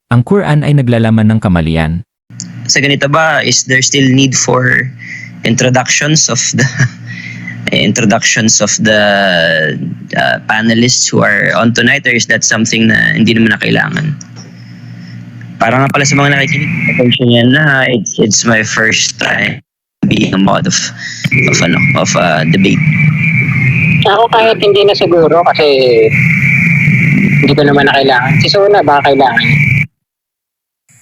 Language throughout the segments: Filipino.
Ang Quran ay naglalaman ng kamalian. Sa ganito ba, is there still need for introductions of the panelists who are on tonight, or is that something na hindi naman na kailangan? Para nga pala sa mga nakikinig, attention yan na it's my first time being a mod of debate. Ako kahit hindi na siguro kasi hindi ko naman na kailangan. Si Suna baka kailangan.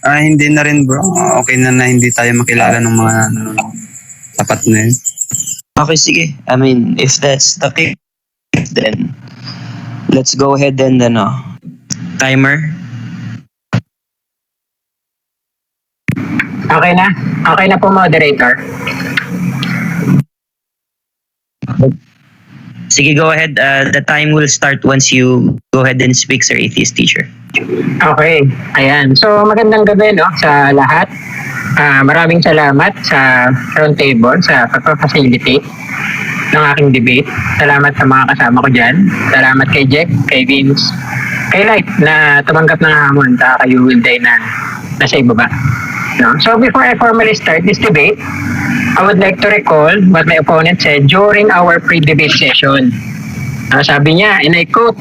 Hindi na rin bro. Okay na hindi tayo makilala ng mga tapat na yun. Okay, sige. I mean, if that's the case, then let's go ahead and timer. Okay na? Okay na po, moderator. Sige, go ahead. The time will start once you go ahead and speak, Sir Atheist Teacher. Okay, ayan. So magandang gabi no sa lahat. Maraming salamat sa roundtable, sa pagpapacilitate ng aking debate. Salamat sa mga kasama ko dyan. Salamat kay Jack, kay Vince, kay Light na tumanggap ng hamon, kay Wilday na nasa ibaba. No? So before I formally start this debate, I would like to recall what my opponent said during our pre-debate session. Sabi niya, and I quote,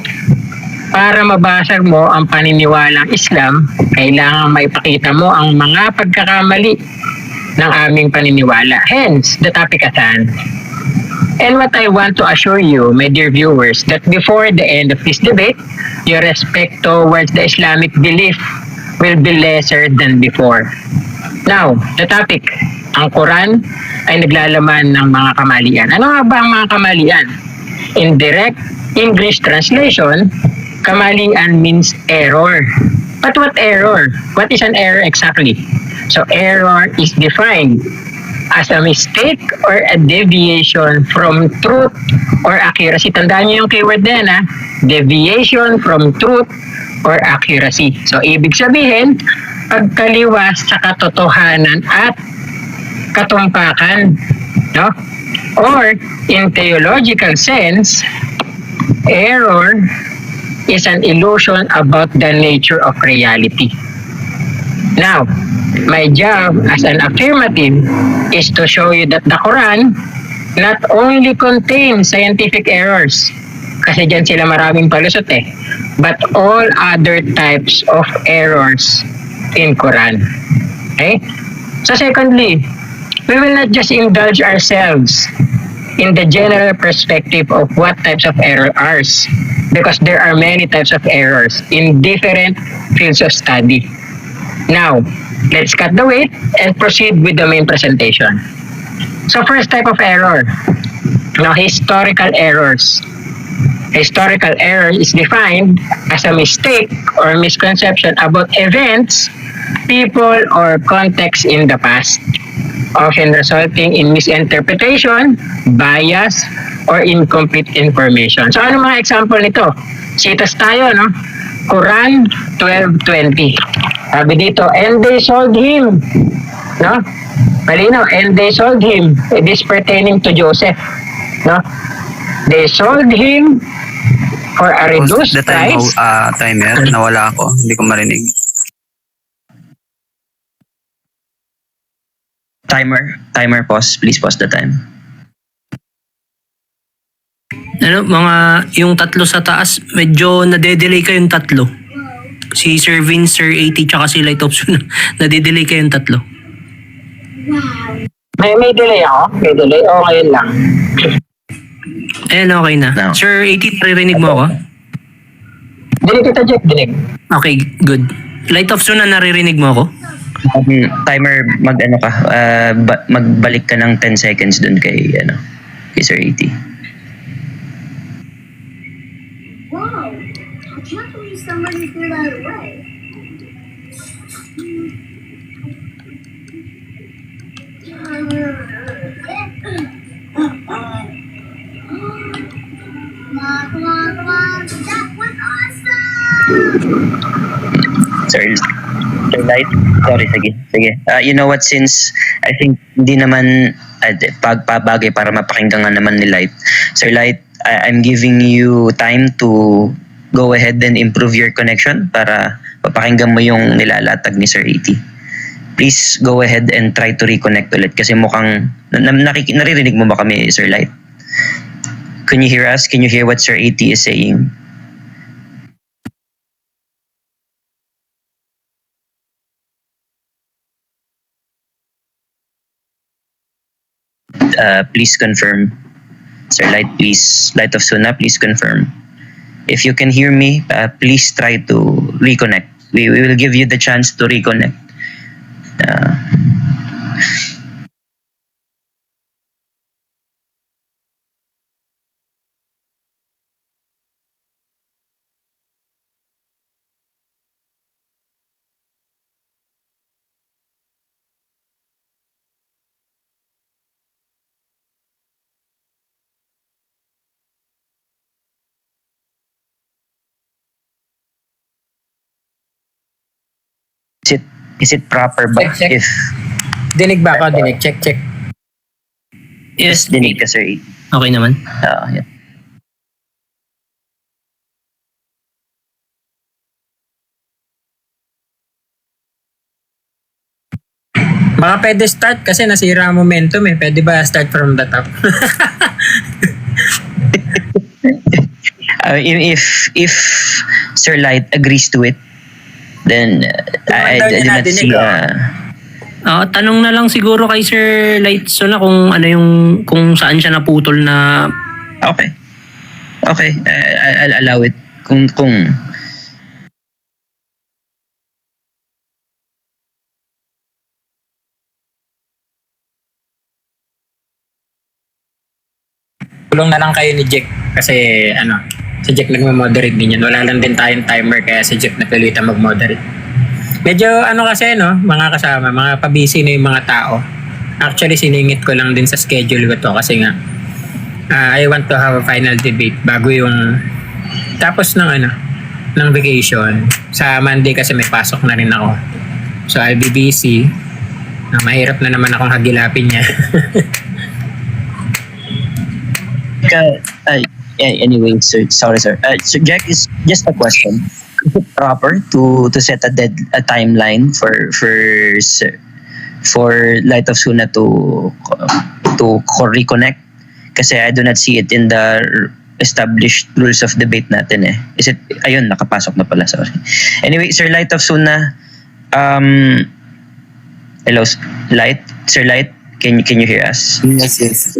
para mabasag mo ang paniniwalang Islam, kailangan maipakita mo ang mga pagkakamali ng aming paniniwala. Hence, the topic at hand. And what I want to assure you, my dear viewers, that before the end of this debate, your respect towards the Islamic belief will be lesser than before. Now, the topic, ang Quran ay naglalaman ng mga kamalian. Ano nga ba ang mga kamalian? In direct English translation, kamalian means error. But what error? What is an error exactly? So error is defined as a mistake or a deviation from truth or accuracy. Tandaan niyo yung keyword na yan, ha? Deviation from truth or accuracy. So ibig sabihin, pagkaliwas sa katotohanan at katumpakan, no? Or in theological sense, error is an illusion about the nature of reality. Now, my job as an affirmative is to show you that the Quran not only contains scientific errors, kasi dyan sila maraming palusot but all other types of errors in Quran. Okay? So secondly, we will not just indulge ourselves in the general perspective of what types of error are, because there are many types of errors in different fields of study. Now, let's cut the weight and proceed with the main presentation. So first type of error, historical errors. Historical error is defined as a mistake or misconception about events, people, or context in the past, often resulting in misinterpretation, bias, or incomplete information. So ano mga example nito? Citas tayo, no? Quran 12:20. Sabi dito, and they sold him. No? Malinaw, and they sold him. It is pertaining to Joseph. No? They sold him for a reduced price. Timer, nawala ako. Hindi ko marinig. Timer, pause. Please pause the time. Mga yung tatlo sa taas, medyo nade-delay kayong tatlo. Si Sir Vince, Sir AT, tsaka si Light of Sun, nade-delay kayong tatlo. May delay ako? May delay? O ngayon lang? Ayan, okay na. No. Sir AT, naririnig mo ako? Dinig kita, Jack. Dinig. Okay, good. Light of Sun, naririnig mo ako? Timer, magbalik ka ng 10 seconds dun kay Sir AT. Wow, I can't believe somebody threw that away. Come on, that was awesome! Sir Light, sorry, sige. You know what, since I think hindi naman pagpabagay para mapakinggan nga naman ni Light. Sir Light, I'm giving you time to go ahead and improve your connection para papakinggan mo yung nilalatag ni Sir 80. Please go ahead and try to reconnect ulit kasi mukhang naririnig mo ba kami, Sir Light? Can you hear us? Can you hear what Sir 80 is saying? Please confirm. Sir Light, please. Light of Suna, please confirm. If you can hear me, please try to reconnect. We will give you the chance to reconnect. Is it proper ba Check, check. if Dinig ba ako? Dinig. Check, check. Yes, dinig ka, Sir 80? okay naman. Yeah. Baka pwede start kasi nasira ang momentum eh. Pwede ba start from the top? If Sir Light agrees to it, then I daw do niya not nadinig, see Tanong na lang siguro kay Sir Lightson na kung ano yung kung saan siya naputol na okay. I'll allow it kung Tulong na lang kayo ni Jack kasi si Jack nagmo-moderate din yan. Wala lang din tayong timer kaya si Jack napilitan mag-moderate. Medyo kasi mga kasama, mga pabisi na yung mga tao. Actually siningit ko lang din sa schedule ko to kasi nga I want to have a final debate bago yung tapos ng ng vacation. Sa Monday kasi may pasok na rin ako. So I'll be busy. Mahirap na naman akong hagilapin niya. Anyway, sir, sorry, sir. So Jack, is just a question. Is it proper to set a timeline for Light of Suna to reconnect? Kasi I do not see it in the established rules of debate natin eh. Is it? Ayun, nakapasok na pala. Sorry. Anyway, Sir Light of Suna, hello, Light, Sir Light, can you hear us? Yes.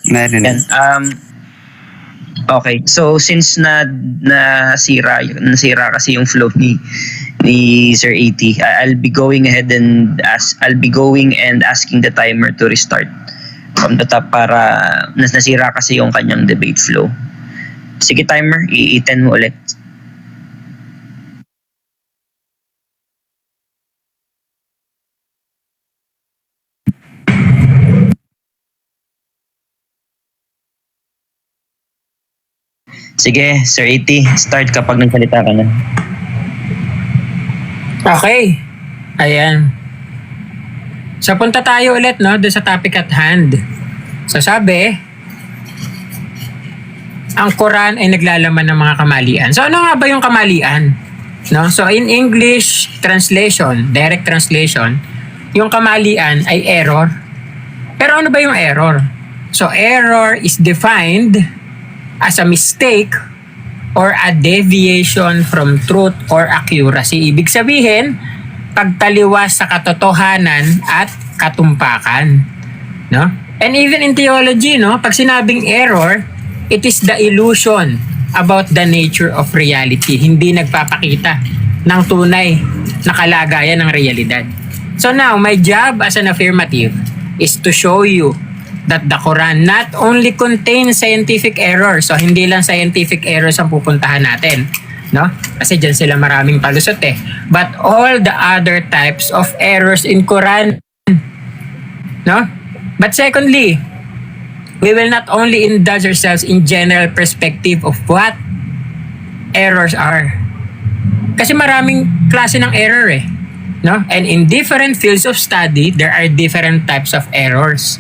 Meron. Yan. Okay. So since nasira kasi yung flow ni Sir 80, I'll be going and asking the timer to restart from the top para nasira kasi yung kanyang debate flow. Sige timer, i-10 mo ulit. Sige, Sir 80, start kapag nagsalita ka na. Okay. Ayan. So punta tayo ulit doon sa topic at hand. So sabi, ang Quran ay naglalaman ng mga kamalian. So ano nga ba yung kamalian? No? So in English translation, direct translation, yung kamalian ay error. Pero ano ba yung error? So error is defined as a mistake or a deviation from truth or accuracy. Ibig sabihin, pagtaliwas sa katotohanan at katumpakan. No? And even in theology, pag sinabing error, it is the illusion about the nature of reality. Hindi nagpapakita ng tunay na kalagayan ng realidad. So now, my job as an affirmative is to show you that the Quran not only contains scientific errors, so hindi lang scientific errors ang pupuntahan natin, no? Kasi dyan sila maraming palusot eh. But all the other types of errors in Quran, no? But secondly, we will not only indulge ourselves in general perspective of what errors are. Kasi maraming klase ng error eh, no? And in different fields of study, there are different types of errors.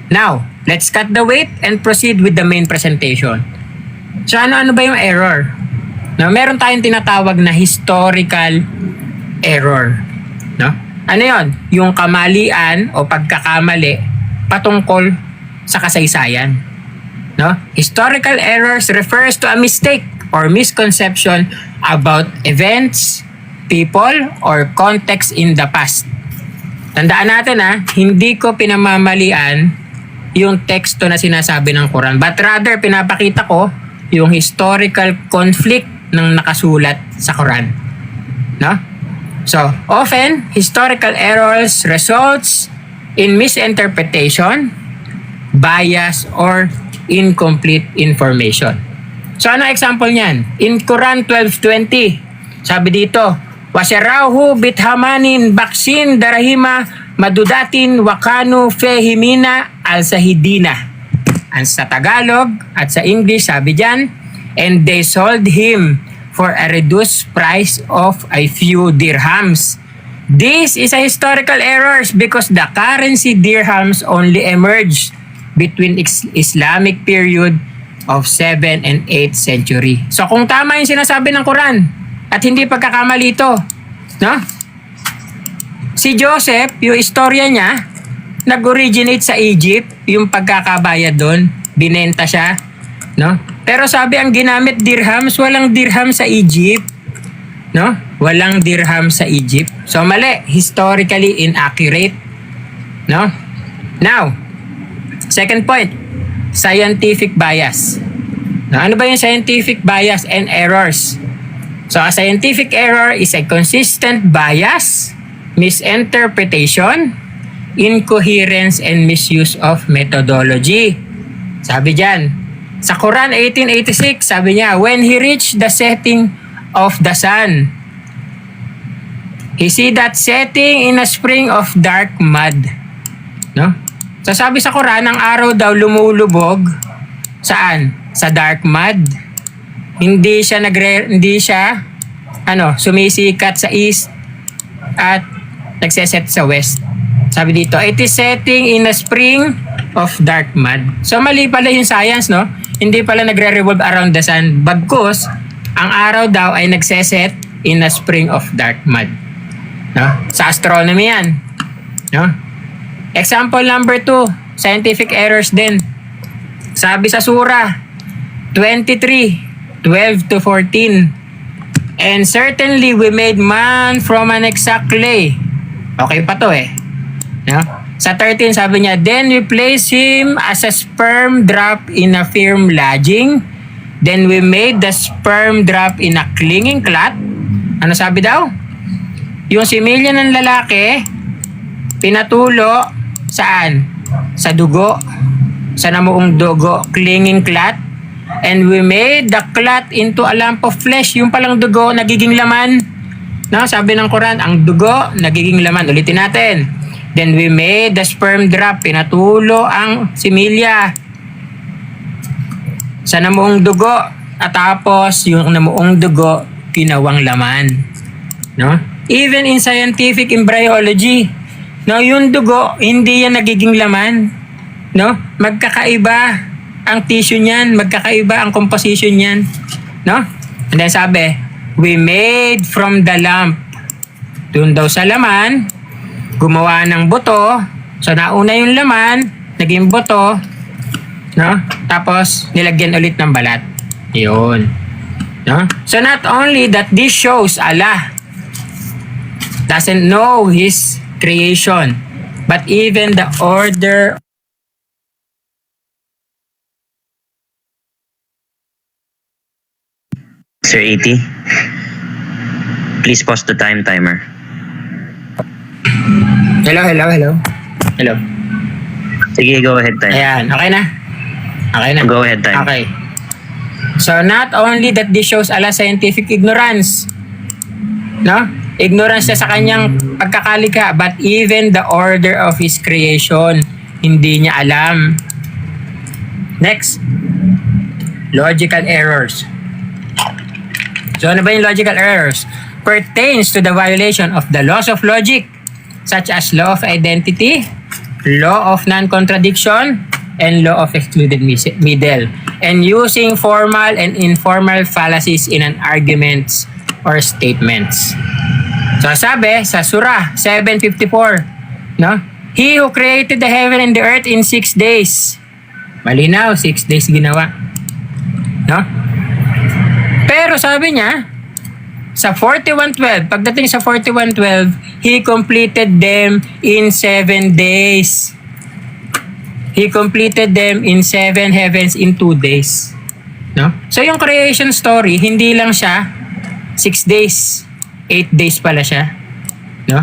Now, let's cut the weight and proceed with the main presentation. So ano ba yung error? No, meron tayong tinatawag na historical error. No? Ano yon? Yung kamalian o pagkakamali patungkol sa kasaysayan. No? Historical errors refers to a mistake or misconception about events, people, or context in the past. Tandaan natin hindi ko pinamamalian yung teksto na sinasabi ng Quran, but rather pinapakita ko yung historical conflict ng nakasulat sa Quran. No? So, often, historical errors results in misinterpretation, bias, or incomplete information. So, ano example niyan? In Quran 12:20, sabi dito, Wasirahu bithamanin baksin darahima madudatin wakanu fehimina al-sahidina. Ang sa Tagalog at sa English, sabi dyan, and they sold him for a reduced price of a few dirhams. This is a historical error because the currency dirhams only emerged between Islamic period of 7 and 8th century. So kung tama yung sinasabi ng Quran at hindi pagkakamali ito, no? Si Joseph, yung istorya niya, nag-originate sa Egypt, yung pagkakabayad doon, binenta siya, no? Pero sabi ang ginamit dirhams, walang dirham sa Egypt, no? Walang dirham sa Egypt. So mali, historically inaccurate, no? Now, second point, scientific bias. Now, ano ba yung scientific bias and errors? So, a scientific error is a consistent bias, misinterpretation, incoherence, and misuse of methodology. Sabi dyan, sa Quran 1886, sabi niya, when he reached the setting of the sun, he see that setting in a spring of dark mud. No? So sabi sa Quran, ang araw daw lumulubog saan? Sa dark mud. Hindi siya sumisikat sa east at nagseset sa west. Sabi dito, it is setting in a spring of dark mud. So mali pala yung science, no? Hindi pala nagre-revolve around the sun. Bagkus, ang araw daw ay nagseset in a spring of dark mud. No? Sa astronomy yan. No? Example number 2, scientific errors din. Sabi sa surah 23:12 to 14. And certainly we made man from an exact clay. Okay pa to No? Sa 13 sabi niya, then we place him as a sperm drop in a firm lodging. Then we made the sperm drop in a clinging clot. Ano sabi daw? Yung similya ng lalaki, pinatulo saan? Sa dugo. Sa namuong dugo, clinging clot. And we made the clot into a lump of flesh. Yung palang dugo, nagiging laman. No? Sabi ng Quran, ang dugo, nagiging laman. Ulitin natin. Then we made the sperm drop. Pinatulo ang similya sa namuong dugo. At tapos, yung namuong dugo, pinawang laman. No? Even in scientific embryology, no, yung dugo, hindi yan nagiging laman. No? Magkakaiba ang tissue niyan, magkakaiba ang composition niyan. No? And then sabi, we made from the lump. Doon daw sa laman, gumawa ng buto. So nauna yung laman, naging buto. No? Tapos nilagyan ulit ng balat. Yun. No? So not only that this shows Allah doesn't know His creation, but even the order. Sir 80, please pause the timer. Hello. Sige, go ahead, timer. Ayan, okay na? Okay na. Go ahead, timer. Okay. So not only that this shows Allah's scientific ignorance, no? Ignorance niya sa kanyang pagkakalika, but even the order of His creation, hindi niya alam. Next, logical errors. So ano ba yung logical errors? Pertains to the violation of the laws of logic, such as law of identity, law of non-contradiction, and law of excluded middle, and using formal and informal fallacies in an arguments or statements. So sabi sa Surah 7:54, no? He who created the heaven and the earth in 6 days. Malinaw, 6 days ginawa. No? Pero sabi niya, sa 41:12, pagdating sa 41:12, He completed them in 7 days. He completed them in 7 heavens in 2 days. No? So yung creation story, hindi lang siya 6 days. 8 days pala siya. No?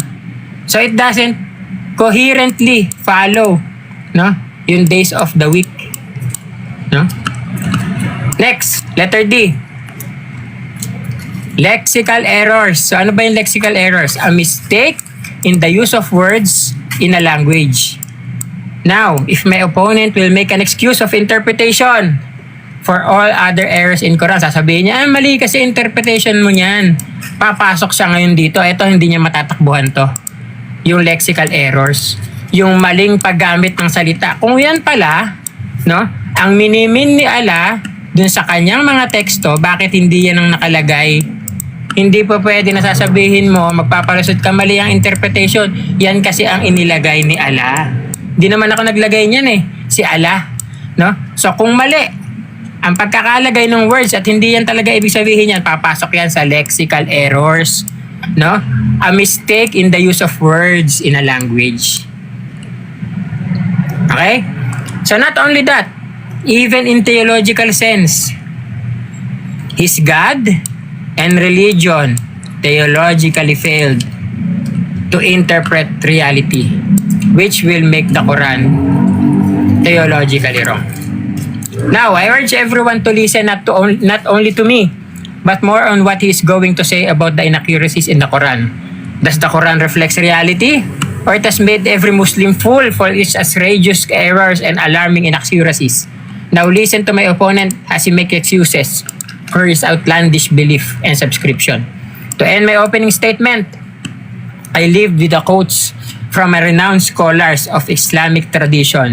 So it doesn't coherently follow, no? Yung days of the week. No? Next, letter D. Lexical errors. So ano ba yung lexical errors? A mistake in the use of words in a language. Now, if my opponent will make an excuse of interpretation for all other errors in Quran, sasabihin niya, mali kasi interpretation mo niyan. Papasok siya ngayon dito. Ito, hindi niya matatakbuhan to. Yung lexical errors. Yung maling paggamit ng salita. Kung yan pala, no, ang minimin ni Allah dun sa kanyang mga teksto, bakit hindi yan ang nakalagay? Hindi pa pwede na sasabihin mo, magpapalusot ka mali ang interpretation. Yan kasi ang inilagay ni Allah. Hindi naman ako naglagay niyan eh. Si Allah. No? So kung mali, ang pagkakalagay ng words at hindi yan talaga ibig sabihin yan, papasok yan sa lexical errors. No? A mistake in the use of words in a language. Okay? So not only that, even in theological sense, His God and religion theologically failed to interpret reality, which will make the Quran theologically wrong. Now, I urge everyone to listen not only to me, but more on what he is going to say about the inaccuracies in the Quran. Does the Quran reflect reality? Or it has made every Muslim fool for its outrageous errors and alarming inaccuracies? Now listen to my opponent as he makes excuses for his outlandish belief and subscription. To end my opening statement, I leave with the quotes from a renowned scholars of Islamic tradition.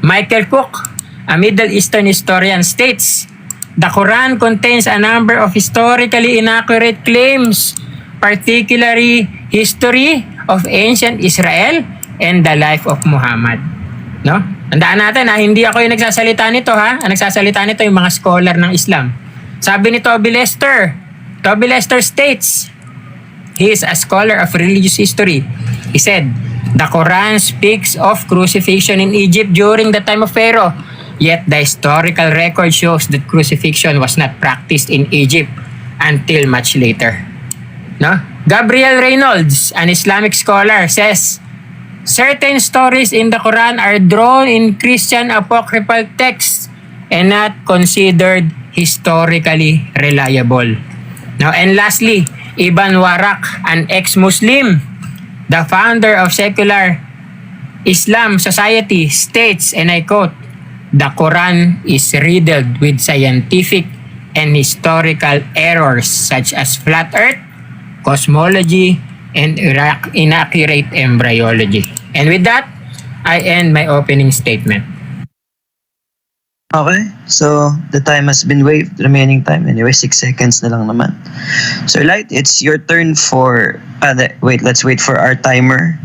Michael Cook, a Middle Eastern historian, states, the Quran contains a number of historically inaccurate claims, particularly history of ancient Israel and the life of Muhammad. No? Tandaan natin ha, hindi ako yung nagsasalita nito ha. Ang nagsasalita nito yung mga scholar ng Islam. Sabi ni Toby Lester states, he is a scholar of religious history. He said, the Quran speaks of crucifixion in Egypt during the time of Pharaoh, yet the historical record shows that crucifixion was not practiced in Egypt until much later. No? Gabriel Reynolds, an Islamic scholar, says, certain stories in the Quran are drawn in Christian apocryphal texts and not considered historically reliable. Now, and lastly, Ibn Warraq, an ex-Muslim, the founder of secular Islam society, states, and I quote, the Quran is riddled with scientific and historical errors such as flat earth, cosmology, and inaccurate embryology. And with that, I end my opening statement. Okay, so the time has been waived. Remaining time, anyway, 6 seconds na lang naman. So Light, it's your turn for... wait, let's wait for our timer.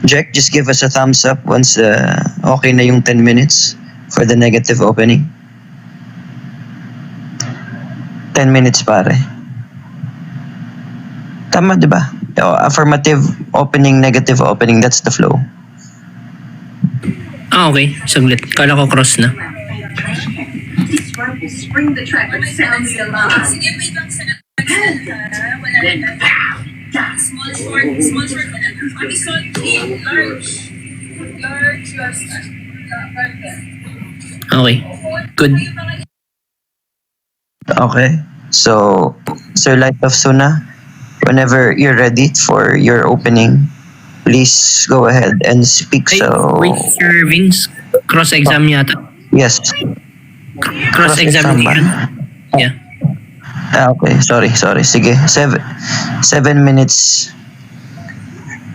Jack, just give us a thumbs up once okay na yung 10 minutes for the negative opening. 10 minutes pare. Tama, di ba? Affirmative opening, negative opening, that's the flow. Okay. Saglit. Kala ko cross na. Spring the track with sounds alive. Sige, wait lang sa wala na. Small short ko na. Okay, so large, you have Okay. Good. Okay, so Sir Light of Sunnah, whenever you're ready for your opening, please go ahead and speak. So Wait, Sir Vince. Cross-exam yata. yes. Cross-examination. Yeah. Okay, sorry. Sige, 7 minutes.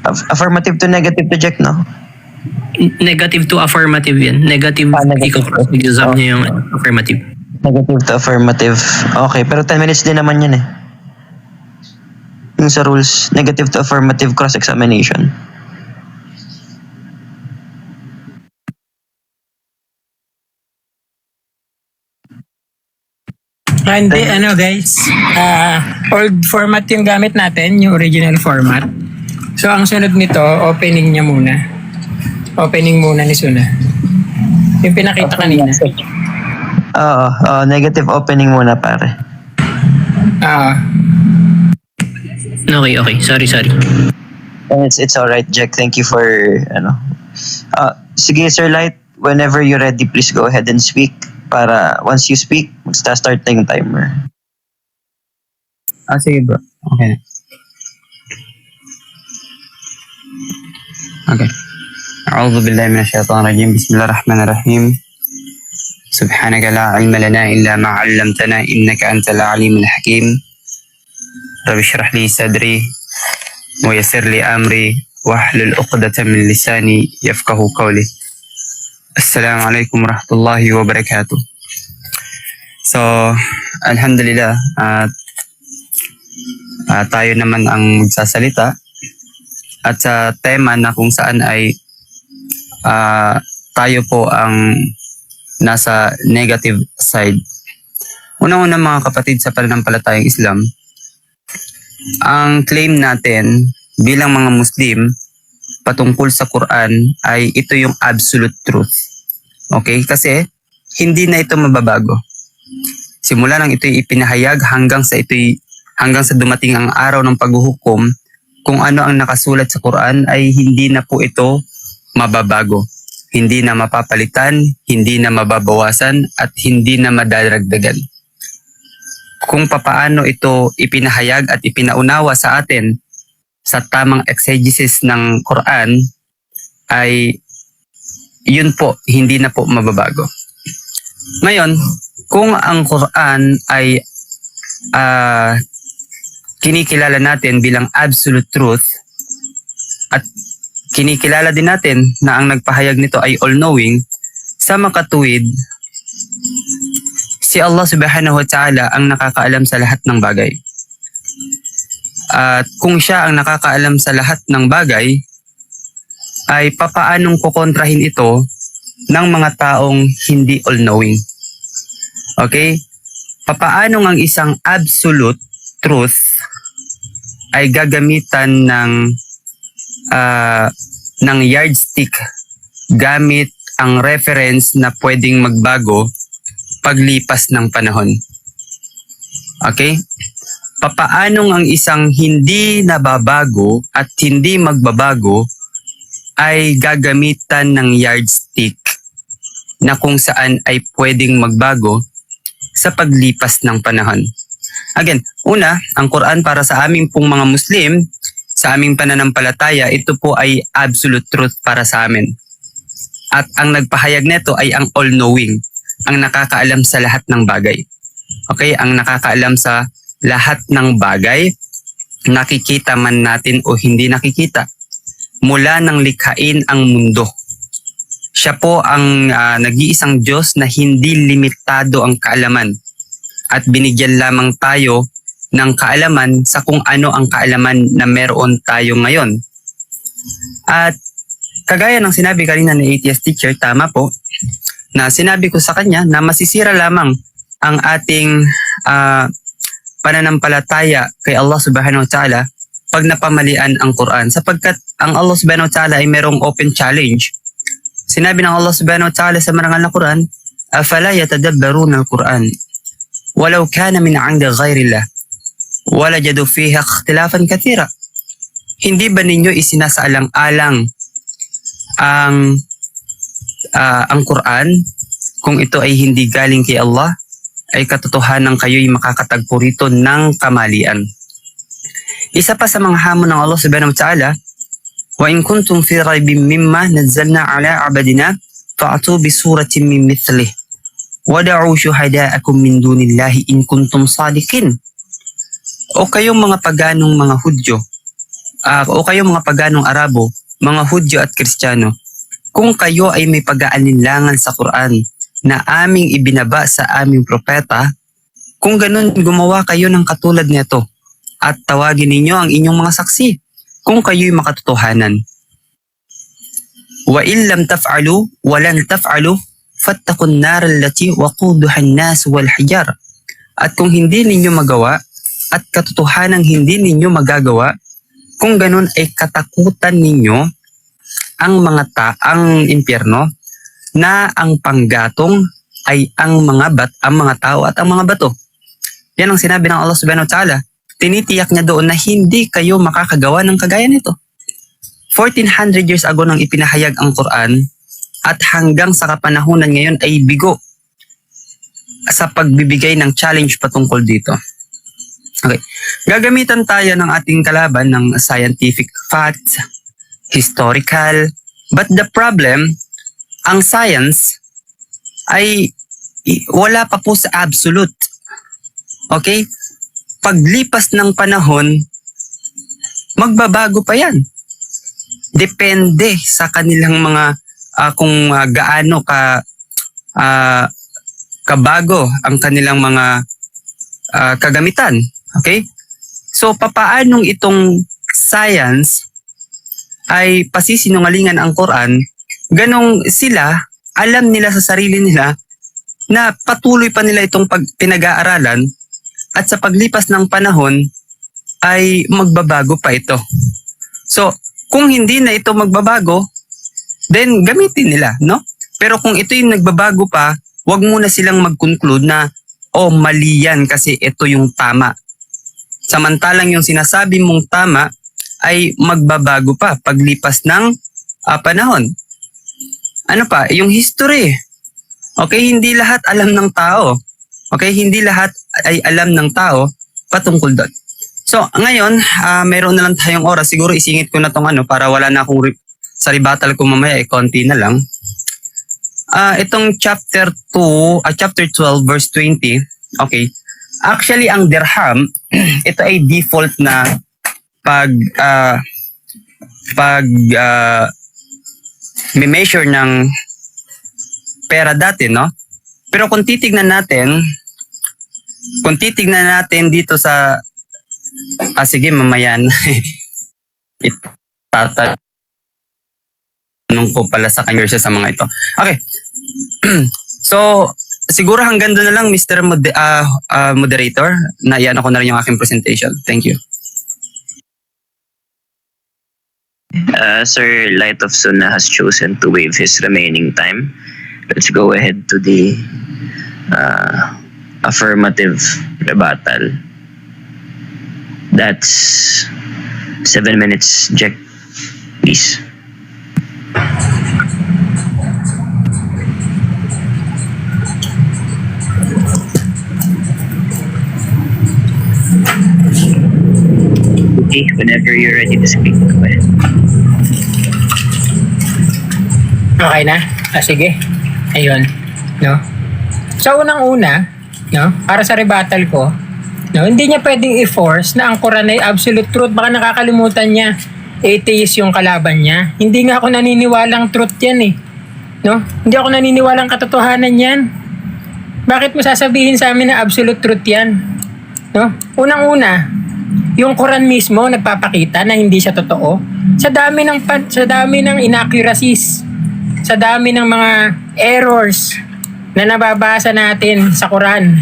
Affirmative to negative to Jack, no? Negative to affirmative yan. Negative, Negative. iko-cross-exam niya yung affirmative. Negative to affirmative. Okay, pero 10 minutes din naman yun eh. Yung sa rules, negative to affirmative cross-examination. Hindi, guys. Old format yung gamit natin, yung original format. So, ang sunod nito, opening niya muna. Opening muna ni Suna. Yung pinakita kanina. Oo, negative opening muna pare. Okay. Sorry. It's alright, Jack. Thank you for, sige, Sir Light, whenever you're ready, please go ahead and speak. Para once you speak, start na yung timer. Sige bro. Okay. أعوذ بالله من الشيطان الرجيم. بسم الله الرحمن الرحيم. سبحانك لا علم لنا إلا ما علمتنا إنك أنت العليم الحكيم. رب اشرح لي صدري ويسر لي أمري واحلل عقدة من لساني يفقه قولي. Assalamu alaikum warahmatullahi wabarakatuh. So, alhamdulillah, tayo naman ang magsasalita at sa tema na kung saan ay tayo po ang nasa negative side. Unang-una mga kapatid sa pananampalatayang Islam, ang claim natin bilang mga Muslim patungkol sa Quran ay ito yung absolute truth. Okay? Kasi hindi na ito mababago. Simula nang ito'y ipinahayag hanggang sa dumating ang araw ng paghuhukom, kung ano ang nakasulat sa Quran ay hindi na po ito mababago. Hindi na mapapalitan, hindi na mababawasan, at hindi na madaragdagan. Kung papaano ito ipinahayag at ipinaunawa sa atin sa tamang exegesis ng Quran ay yun po, hindi na po mababago. Ngayon, kung ang Quran ay kinikilala natin bilang absolute truth at kinikilala din natin na ang nagpahayag nito ay all-knowing, sa makatuwid, si Allah subhanahu wa ta'ala ang nakakaalam sa lahat ng bagay. At kung siya ang nakakaalam sa lahat ng bagay, ay papaanong kukontrahin ito ng mga taong hindi all-knowing? Okay? Papaanong ang isang absolute truth ay gagamitan ng yardstick gamit ang reference na pwedeng magbago paglipas ng panahon? Okay? Papaanong ang isang hindi nababago at hindi magbabago ay gagamitan ng yardstick na kung saan ay pwedeng magbago sa paglipas ng panahon? Again, una, ang Quran para sa aming pong mga Muslim, sa aming pananampalataya, ito po ay absolute truth para sa amin. At ang nagpahayag nito ay ang all-knowing, ang nakakaalam sa lahat ng bagay. Okay, ang nakakaalam sa lahat ng bagay, nakikita man natin o hindi nakikita, mula nang likhain ang mundo. Siya po ang nag-iisang Diyos na hindi limitado ang kaalaman at binigyan lamang tayo ng kaalaman sa kung ano ang kaalaman na meron tayo ngayon. At kagaya ng sinabi kanina ni ATS teacher, tama po, na sinabi ko sa kanya na masisira lamang ang ating pananampalataya kay Allah subhanahu wa ta'ala pag napamalian ang Quran, sapagkat ang Allah subhanahu wa ta'ala ay merong open challenge. Sinabi ng Allah subhanahu wa ta'ala sa marangal na Quran, afala yatadabbaruna al-Quran walau kana min 'indi ghairillah walajadu fiha ikhtilafan kathira. Hindi ba ninyo isinasaalang-alang ang Quran kung ito ay hindi galing kay Allah? Ay katotohanan kayo'y makakatagpo rito ng kamalian. Isa pa sa mga hamon ng Allah subhanahu wa ta'ala, wa in kuntum fi raybin mimma nazzalna ala abadina fa'atu bi suratin min mithlih wada'u syuhada'akum min dunillahi in kuntum sadiqin. O kayong mga paganong mga Hudyo, o kayong mga paganong Arabo, mga Hudyo at Kristiyano, kung kayo ay may pag-aalinlangan sa Quran na aming ibinaba sa aming propeta, kung ganun gumawa kayo ng katulad nito at tawagin ninyo ang inyong mga saksi kung kayo'y makatotohanan. Wa illam taf'alu wa lan taf'alu fattakun nar allati waquduha an-nas wal hijar. At kung hindi ninyo magawa at katotohanan hindi ninyo magagawa, kung ganun ay katakutan ninyo ang impyerno na ang panggatong ay ang mga tao at ang mga bato. Yan ang sinabi ng Allah subhanahu wa ta'ala. Tinitiyak niya doon na hindi kayo makakagawa ng kagaya nito. 1400 years ago nang ipinahayag ang Quran at hanggang sa kapanahunan ngayon ay bigo sa pagbibigay ng challenge patungkol dito. Okay. Gagamitan tayo ng ating kalaban ng scientific facts, historical, but the problem, ang science ay wala pa po sa absolute. Okay? Paglipas ng panahon, magbabago pa yan. Depende sa kanilang mga kung gaano kabago ang kanilang mga kagamitan. Okay? So, papaanong itong science ay pasisinungalingan ang Quran, ganong sila, alam nila sa sarili nila na patuloy pa nila itong pinag-aaralan at sa paglipas ng panahon ay magbabago pa ito. So, kung hindi na ito magbabago, then gamitin nila, no? Pero kung ito yung nagbabago pa, wag muna silang mag-conclude na, mali yan kasi ito yung tama. Samantalang yung sinasabi mong tama ay magbabago pa paglipas ng panahon. Ano pa? Yung history. Okay, hindi lahat alam ng tao. Okay, hindi lahat ay alam ng tao patungkol doon. So, ngayon, meron na lang tayong oras. Siguro isingit ko na tong para wala na akong sa rebuttal ko mamaya, konti na lang. Itong chapter 12, verse 20. Okay. Actually, ang dirham, ito ay default na measure ng pera dati, no? Pero kung titignan natin dito sa sige, mamaya na. Itatanong ko pala sa kanya sa mga ito. Okay. So, siguro hanggang doon na lang, Mr. Moderator. Naiyan ako na rin yung aking presentation. Thank you. Sir Light of Sunnah has chosen to waive his remaining time. Let's go ahead to the affirmative rebuttal. That's 7 minutes, Jack. Please. Okay, whenever you're ready to speak, go ahead. Okay na? Sige. Ayun. No? So, unang-una, no? Para sa rebuttal ko, no, hindi niya pwedeng i-force na ang Quran ay absolute truth. Baka nakakalimutan niya, atheist yung kalaban niya. Hindi nga ako naniniwalang truth yan eh. No? Hindi ako naniniwalang katotohanan yan. Bakit mo sasabihin sa amin na absolute truth yan? No? Unang-una, yung Quran mismo nagpapakita na hindi siya totoo. Sa dami ng inaccuracies, sa dami ng mga errors na nababasa natin sa Quran,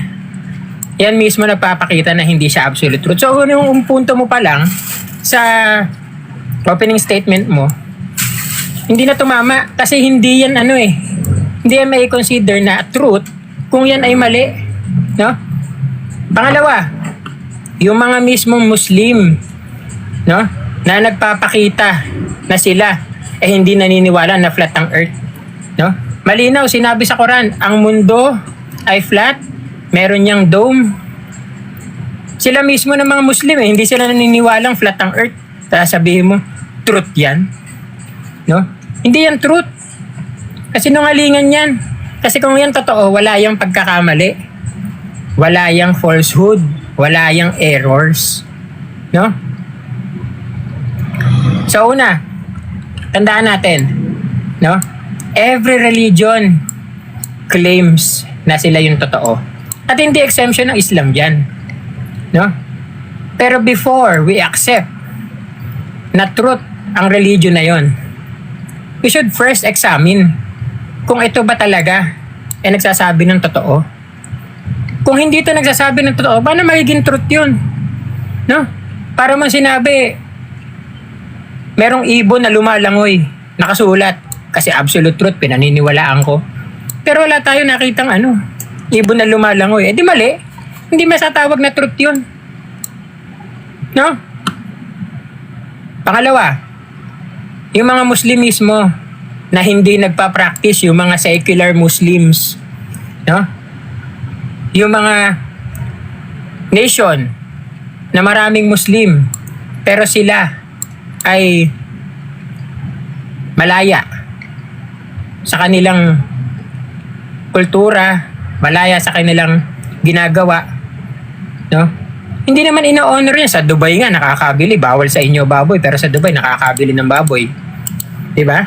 yan mismo nagpapakita na hindi siya absolute truth. So, yung punto mo pa lang sa opening statement mo, hindi na tumama kasi hindi yan hindi yan may consider na truth kung yan ay mali. No? Pangalawa, yung mga mismong Muslim, no, na nagpapakita na sila hindi naniniwala na flat ang earth. No? Malinaw, sinabi sa Quran, ang mundo ay flat, meron niyang dome. Sila mismo ng mga Muslim hindi sila naniniwalang flat ang earth. Sabihin mo, truth yan? No? Hindi yan truth. Kasi nungalingan yan. Kasi kung yan totoo, wala yung pagkakamali. Wala yung falsehood. Wala yung errors. No? So una, tandaan natin, no? Every religion claims na sila yung totoo. At hindi exemption ng Islam dyan. No? Pero before we accept na truth ang religion na yon, we should first examine kung ito ba talaga nagsasabi ng totoo. Kung hindi ito nagsasabi ng totoo, paano magiging truth yun? No? Para man sinabi, merong ibon na lumalangoy, nakasulat, kasi absolute truth, pinaniniwalaan ko. Pero wala tayo nakitang ibon na lumalangoy. Di mali. Hindi masatawag na truth yun. No? Pangalawa, yung mga Muslim mismo na hindi nagpa-practice, yung mga secular Muslims, no? Yung mga nation na maraming Muslim pero sila ay malaya sa kanilang kultura, malaya sa kanilang ginagawa, no? Hindi naman ino-honor yan. Sa Dubai nga nakakabili, bawal sa inyo baboy, pero sa Dubai nakakabili ng baboy. 'Di ba?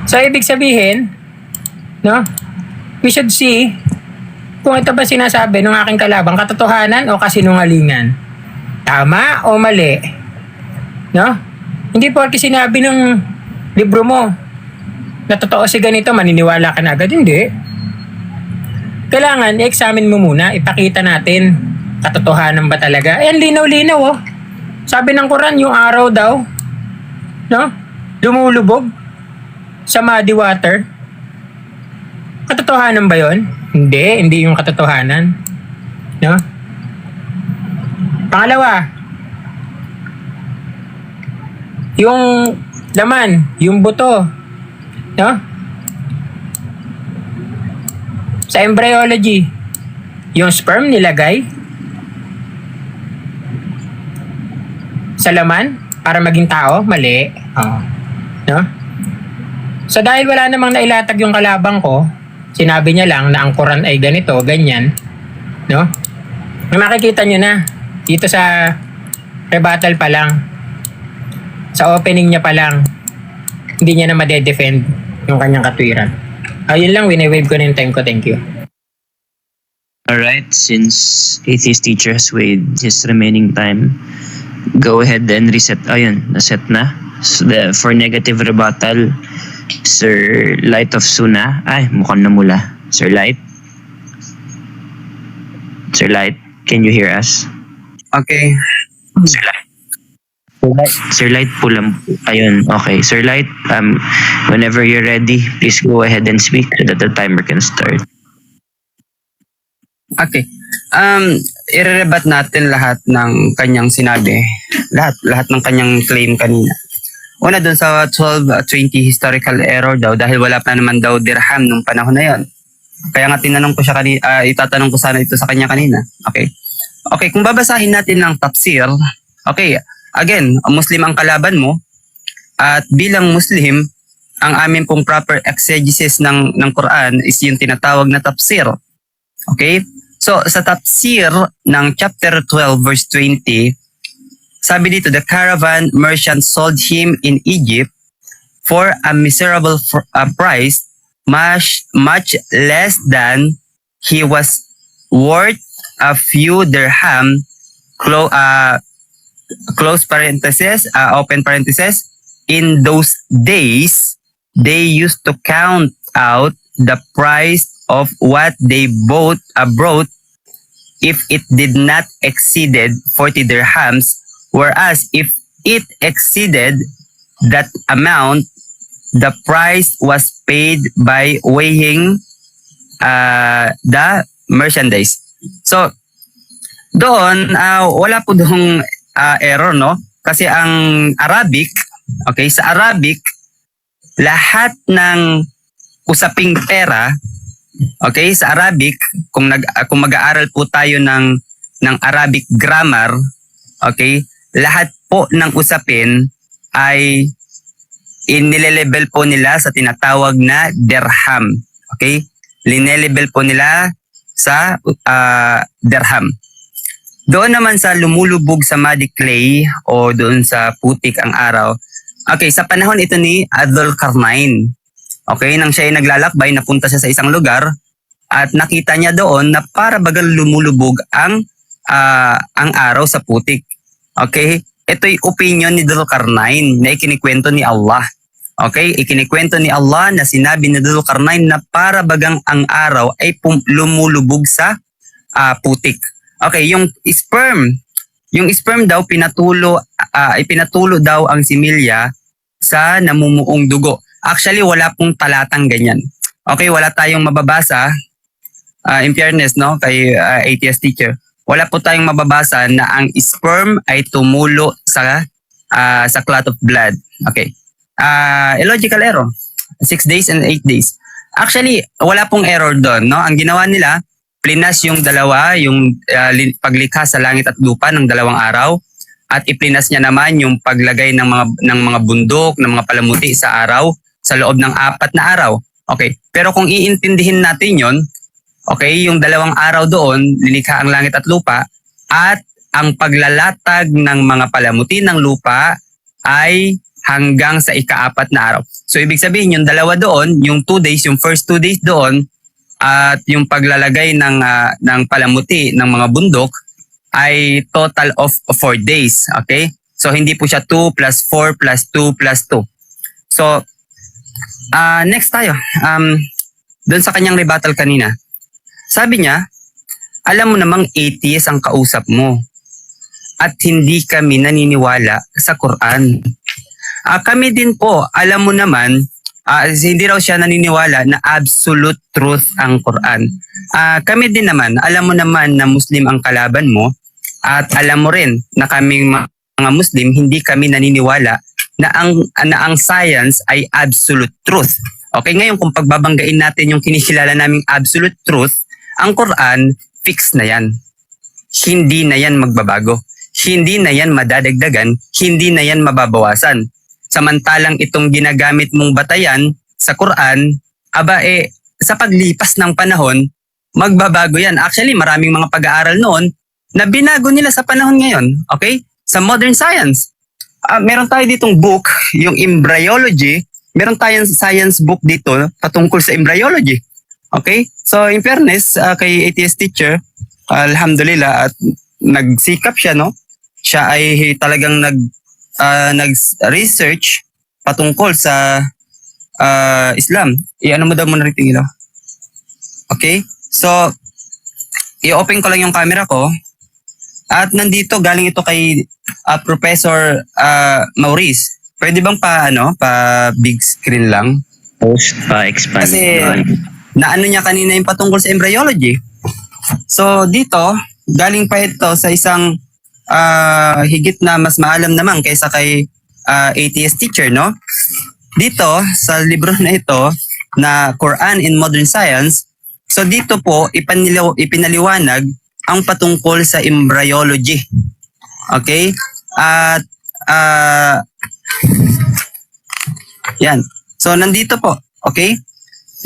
So ibig sabihin, no? We should see kung ito ba sinasabi ng aking kalabang katotohanan o kasinungalingan. Tama o mali? No? Hindi porke sinabi ng libro mo na totoo si ganito, maniniwala ka na agad. Hindi. Kailangan i-examine mo muna, ipakita natin katotohanan ba talaga. Ayan, linaw-linaw oh. Sabi ng Quran, yung araw daw, no? Lumulubog sa muddy water. Katotohanan ba yon? Hindi yung katotohanan. No? Pangalawa, yung laman, yung buto, no? Sa embryology, yung sperm nilagay sa laman para maging tao, mali. No? So dahil wala namang nailatag yung kalabang ko, sinabi niya lang na ang Quran ay ganito, ganyan, no? Makikita nyo na dito sa rebuttal pa lang, sa opening niya pa lang, hindi niya na madedefend yung kanyang katwiran. Yun lang, wini-wave ko na yung time ko. Thank you. Alright, since atheist teacher has weighed his remaining time, go ahead and reset. Ayun, naset na. So for negative rebuttal, Sir Light of Suna. Ay, mukhang namula. Sir Light? Sir Light, can you hear us? Okay. Sir Light. Sir Light, pulang. Ayun, okay. Sir Light, whenever you're ready, please go ahead and speak so that the timer can start. Okay. Irerebat natin lahat ng kanyang sinabi. Lahat ng kanyang claim kanina. Una dun sa 1220 historical error daw dahil wala pa naman daw dirham nung panahon na yon. Kaya nga tinanong ko siya kanina, itatanong ko sana ito sa kanya kanina. Okay. Okay, kung babasahin natin ng tafsir, okay, again, Muslim ang kalaban mo at bilang Muslim, ang amin pong proper exegesis ng Quran is yung tinatawag na tafsir. Okay? So, sa tafsir ng chapter 12 verse 20, sabi dito, the caravan merchant sold him in Egypt for a miserable price, much less than he was worth a few dirham, close parenthesis, open parenthesis. In those days, they used to count out the price of what they bought if it did not exceeded 40 dirhams, whereas if it exceeded that amount, the price was paid by weighing the merchandise. So, doon, wala po doong error, no? Kasi ang Arabic, okay, sa Arabic, lahat ng usaping pera, okay, sa Arabic, kung mag-aaral po tayo ng Arabic grammar, okay, lahat po ng usapin ay inilelevel po nila sa tinatawag na dirham. Okay? Linelevel po nila sa dirham. Doon naman sa lumulubog sa muddy clay o doon sa putik ang araw. Okay, sa panahon ito ni Dhul Qarnain. Okay, nang siya ay naglalakbay, napunta siya sa isang lugar at nakita niya doon na para bagal lumulubog ang araw sa putik. Okay? Ito'y opinion ni Dhul-Qarnain na ikinikwento ni Allah. Okay? Ikinikwento ni Allah na sinabi ni Dhul-Qarnain na para bagang ang araw ay lumulubog sa putik. Okay, yung sperm daw ipinatulo daw ang similya sa namumuong dugo. Actually, wala pong talatang ganyan. Okay, wala tayong mababasa in fairness, no, kay ATS teacher. Wala po tayong mababasa na ang sperm ay tumulo sa clot of blood. Okay. Illogical error. 6 days and 8 days. Actually, wala pong error doon, no? Ang ginawa nila, plinas yung dalawa, yung paglikha sa langit at lupa ng 2 araw, at iplinas niya naman yung paglagay ng mga bundok, ng mga palamuti sa araw sa loob ng 4 na araw. Okay. Pero kung iintindihin natin yon, okay, yung 2 araw doon, lilikha ang langit at lupa, at ang paglalatag ng mga palamuti ng lupa ay hanggang sa ika-4 na araw. So ibig sabihin yung 2 doon, yung 2 days, yung first 2 days doon, at yung paglalagay ng palamuti ng mga bundok ay total of 4 days. Okay? So hindi po siya 2 plus 4 plus 2 plus 2. So next tayo. Doon sa kanyang rebuttal kanina. Sabi niya, alam mo namang atheist ang kausap mo at hindi kami naniniwala sa Quran. Kami din po, alam mo naman, hindi raw siya naniniwala na absolute truth ang Quran. Kami din naman, alam mo naman na Muslim ang kalaban mo at alam mo rin na kaming mga Muslim, hindi kami naniniwala na ang science ay absolute truth. Okay, ngayon kung pagbabanggain natin yung kinikilala naming absolute truth, ang Quran, fix na yan. Hindi na yan magbabago. Hindi na yan madadagdagan. Hindi na yan mababawasan. Samantalang itong ginagamit mong batayan sa Quran, sa paglipas ng panahon, magbabago yan. Actually, maraming mga pag-aaral noon na binago nila sa panahon ngayon. Okay? Sa modern science. Meron tayo ditong book, yung embryology. Meron tayong science book dito patungkol sa embryology. Okay? So, in fairness, kay ATS teacher, alhamdulillah, at nagsikap siya, no? Siya ay talagang nag-research patungkol sa Islam. I-ano mo daw muna rin ilaw. Okay? So, i-open ko lang yung camera ko. At nandito, galing ito kay Professor Maurice. Pwede bang pa big screen lang? Post pa expand. Kasi naano niya kanina yung patungkol sa embryology. So dito, galing pa ito sa isang higit na mas maalam naman kaysa kay ATS teacher, no? Dito, sa libro na ito, na Quran in Modern Science, so dito po, ipinaliwanag ang patungkol sa embryology. Okay? At, yan. So, nandito po. Okay?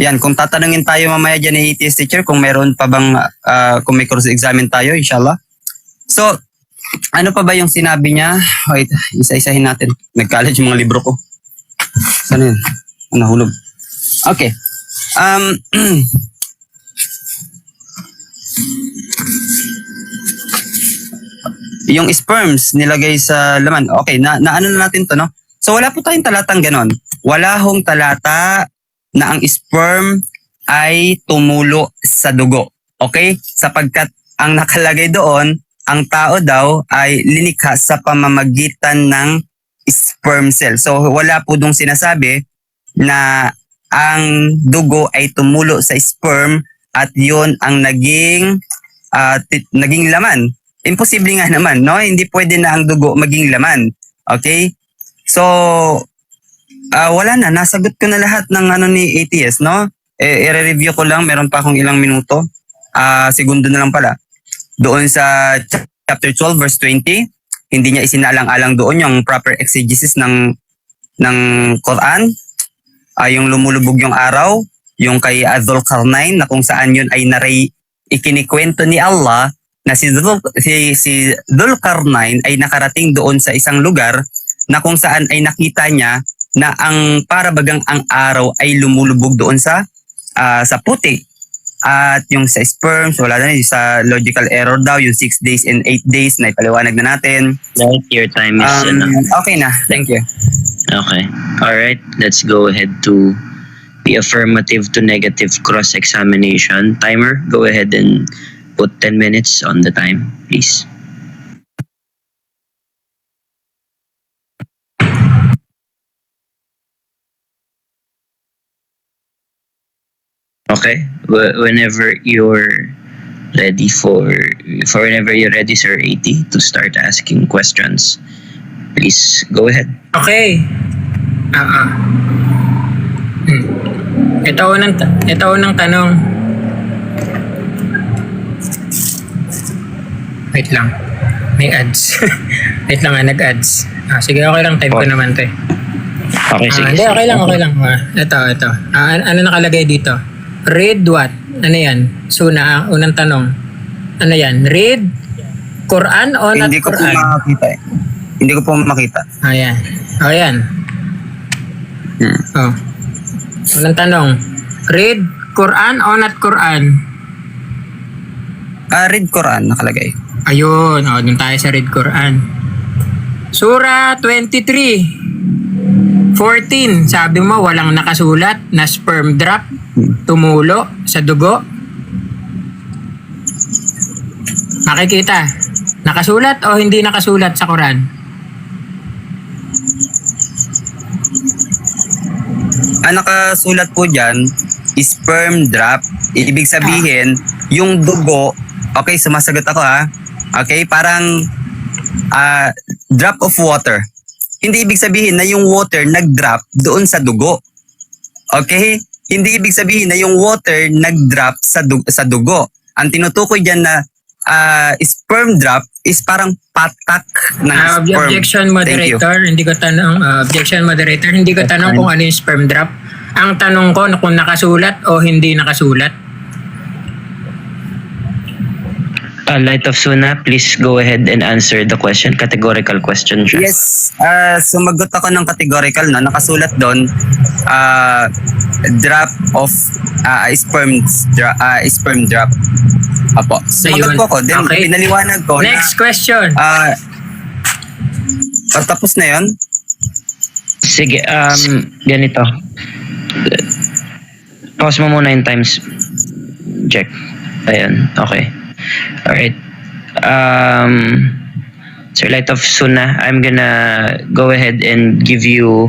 Yan, kung tatanungin tayo mamaya dyan ni ATS teacher, kung meron pa bang, kung may cross-examine tayo, inshallah. So, ano pa ba yung sinabi niya? Wait, isa-isahin natin. Nag-college yung mga libro ko. Saan yun? Nahulog. Okay. Yung sperms nilagay sa laman. Okay, naano na natin to, no? So, wala po tayong talatang ganon. Wala hong talata na ang sperm ay tumulo sa dugo. Okay? Sapagkat ang nakalagay doon, ang tao daw ay linikha sa pamamagitan ng sperm cell. So wala po dong sinasabi na ang dugo ay tumulo sa sperm at yun ang naging laman. Imposible nga naman, no? Hindi pwede na ang dugo maging laman. Okay? So wala na, nasagot ko na lahat ng ni ATS, no? I-review ko lang, meron pa akong ilang minuto. Segundo na lang pala. Doon sa chapter 12 verse 20, hindi niya isinalang-alang doon yung proper exegesis ng Quran, yung lumulubog yung araw, yung kay Dhul-Qarnain na kung saan yun ay ikinikwento ni Allah na si Dhul-Qarnain ay nakarating doon sa isang lugar na kung saan ay nakita niya na ang para bagang ang araw ay lumulubog doon sa putik. At yung sa sperms, wala na yung sa logical error daw, yung 6 days and 8 days na ipaliwanag na natin. Like your time is Okay na, thank you. Okay. All right. Let's go ahead to the affirmative to negative cross-examination. Timer, go ahead and put 10 minutes on the time, please. Okay. Whenever you're ready whenever you're ready, Sir 80, to start asking questions, please go ahead. Okay. Ito unang tanong. Wait lang. May ads. Wait lang, nag-ads. Sige, okay lang. Type ko naman to eh. Okay, sige. Hindi, okay lang. Ito. Ano nakalagay dito? Read what? Ano yan? Suna, unang tanong. Ano yan? Read Quran o not Hindi ko po Quran? makita eh. Hindi ko po makita. Ayan. Ayan. Oh. Unang tanong. Read Quran o not Quran? Read Quran nakalagay. Ayun. O, dun tayo sa read Quran. Surah 23. 14. Sabi mo, walang nakasulat na sperm drop tumulo sa dugo. Makikita. Nakasulat o hindi nakasulat sa Quran? Ang nakasulat po dyan, sperm drop. Ibig sabihin, yung dugo, okay, sumasagot ako ha. Okay, parang drop of water. Hindi ibig sabihin na yung water nag-drop doon sa dugo. Okay? Hindi ibig sabihin na yung water nag-drop sa dugo. Ang tinutukoy dyan na sperm drop is parang patak ng sperm. Objection moderator, hindi ko tanong objection moderator, hindi ko tanong kung ano yung sperm drop. Ang tanong ko kung nakasulat o hindi nakasulat. Light of Suna, please go ahead and answer the question. Categorical question siya. Yes, sumagot ako ng categorical, no? Nakasulat doon, drop of sperm drop. Apo. Sumagot Ayun. po ako. Then, Okay. pinaliwanag ko Next question. tapos na yun? Sige, ganito. Pause mo muna yung times. Check. Ayan, okay. Alright. Sir Light of Suna, I'm gonna go ahead and give you,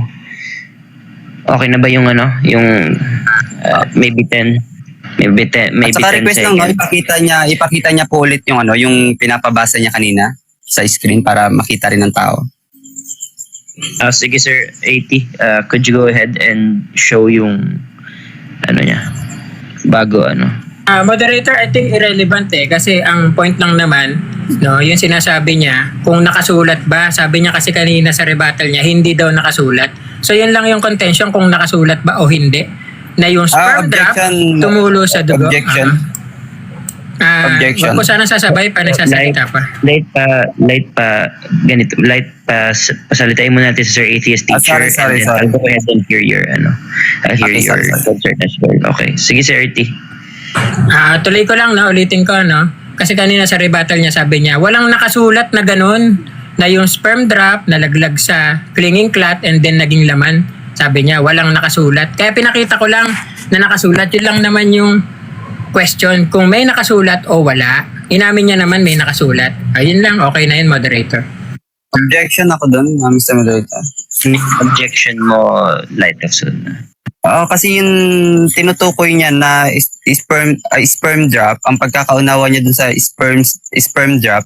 okay na ba yung yung maybe 10 At saka request lang, no? Ipakita niya po ulit yung yung pinapabasa niya kanina sa screen para makita rin ng tao. Sige Sir 80, could you go ahead and show yung niya bago Moderator, I think irrelevant kasi ang point lang naman, no, yung sinasabi niya, kung nakasulat ba, sabi niya kasi kanina sa rebuttal niya, hindi daw nakasulat. So yun lang yung contention kung nakasulat ba o hindi. Na yung sperm drop tumulo sa dugo. Objection. Objection. Wag ko sana sasabay pa nagsasalita pa. Light pa pasalitain mo natin sa Sir Atheist teacher. Sorry. I'll go ahead and hear your Okay, sorry. concern as well. Okay, sige Sir Ati. Tuloy ko lang, no, ulitin ko, no. Kasi kanina sa rebuttal niya sabi niya, walang nakasulat na ganun na yung sperm drop nalaglag sa clinging clot and then naging laman. Sabi niya, walang nakasulat. Kaya pinakita ko lang na nakasulat. Yun lang naman yung question. Kung may nakasulat o wala, inamin niya naman may nakasulat. Ayun lang, okay na yun, moderator. Objection ako doon, Mr. Moderator. Objection mo, Light of Sun. Kasi yung tinutukoy niya na sperm drop, ang pagkakaunawa niya dun sa sperm drop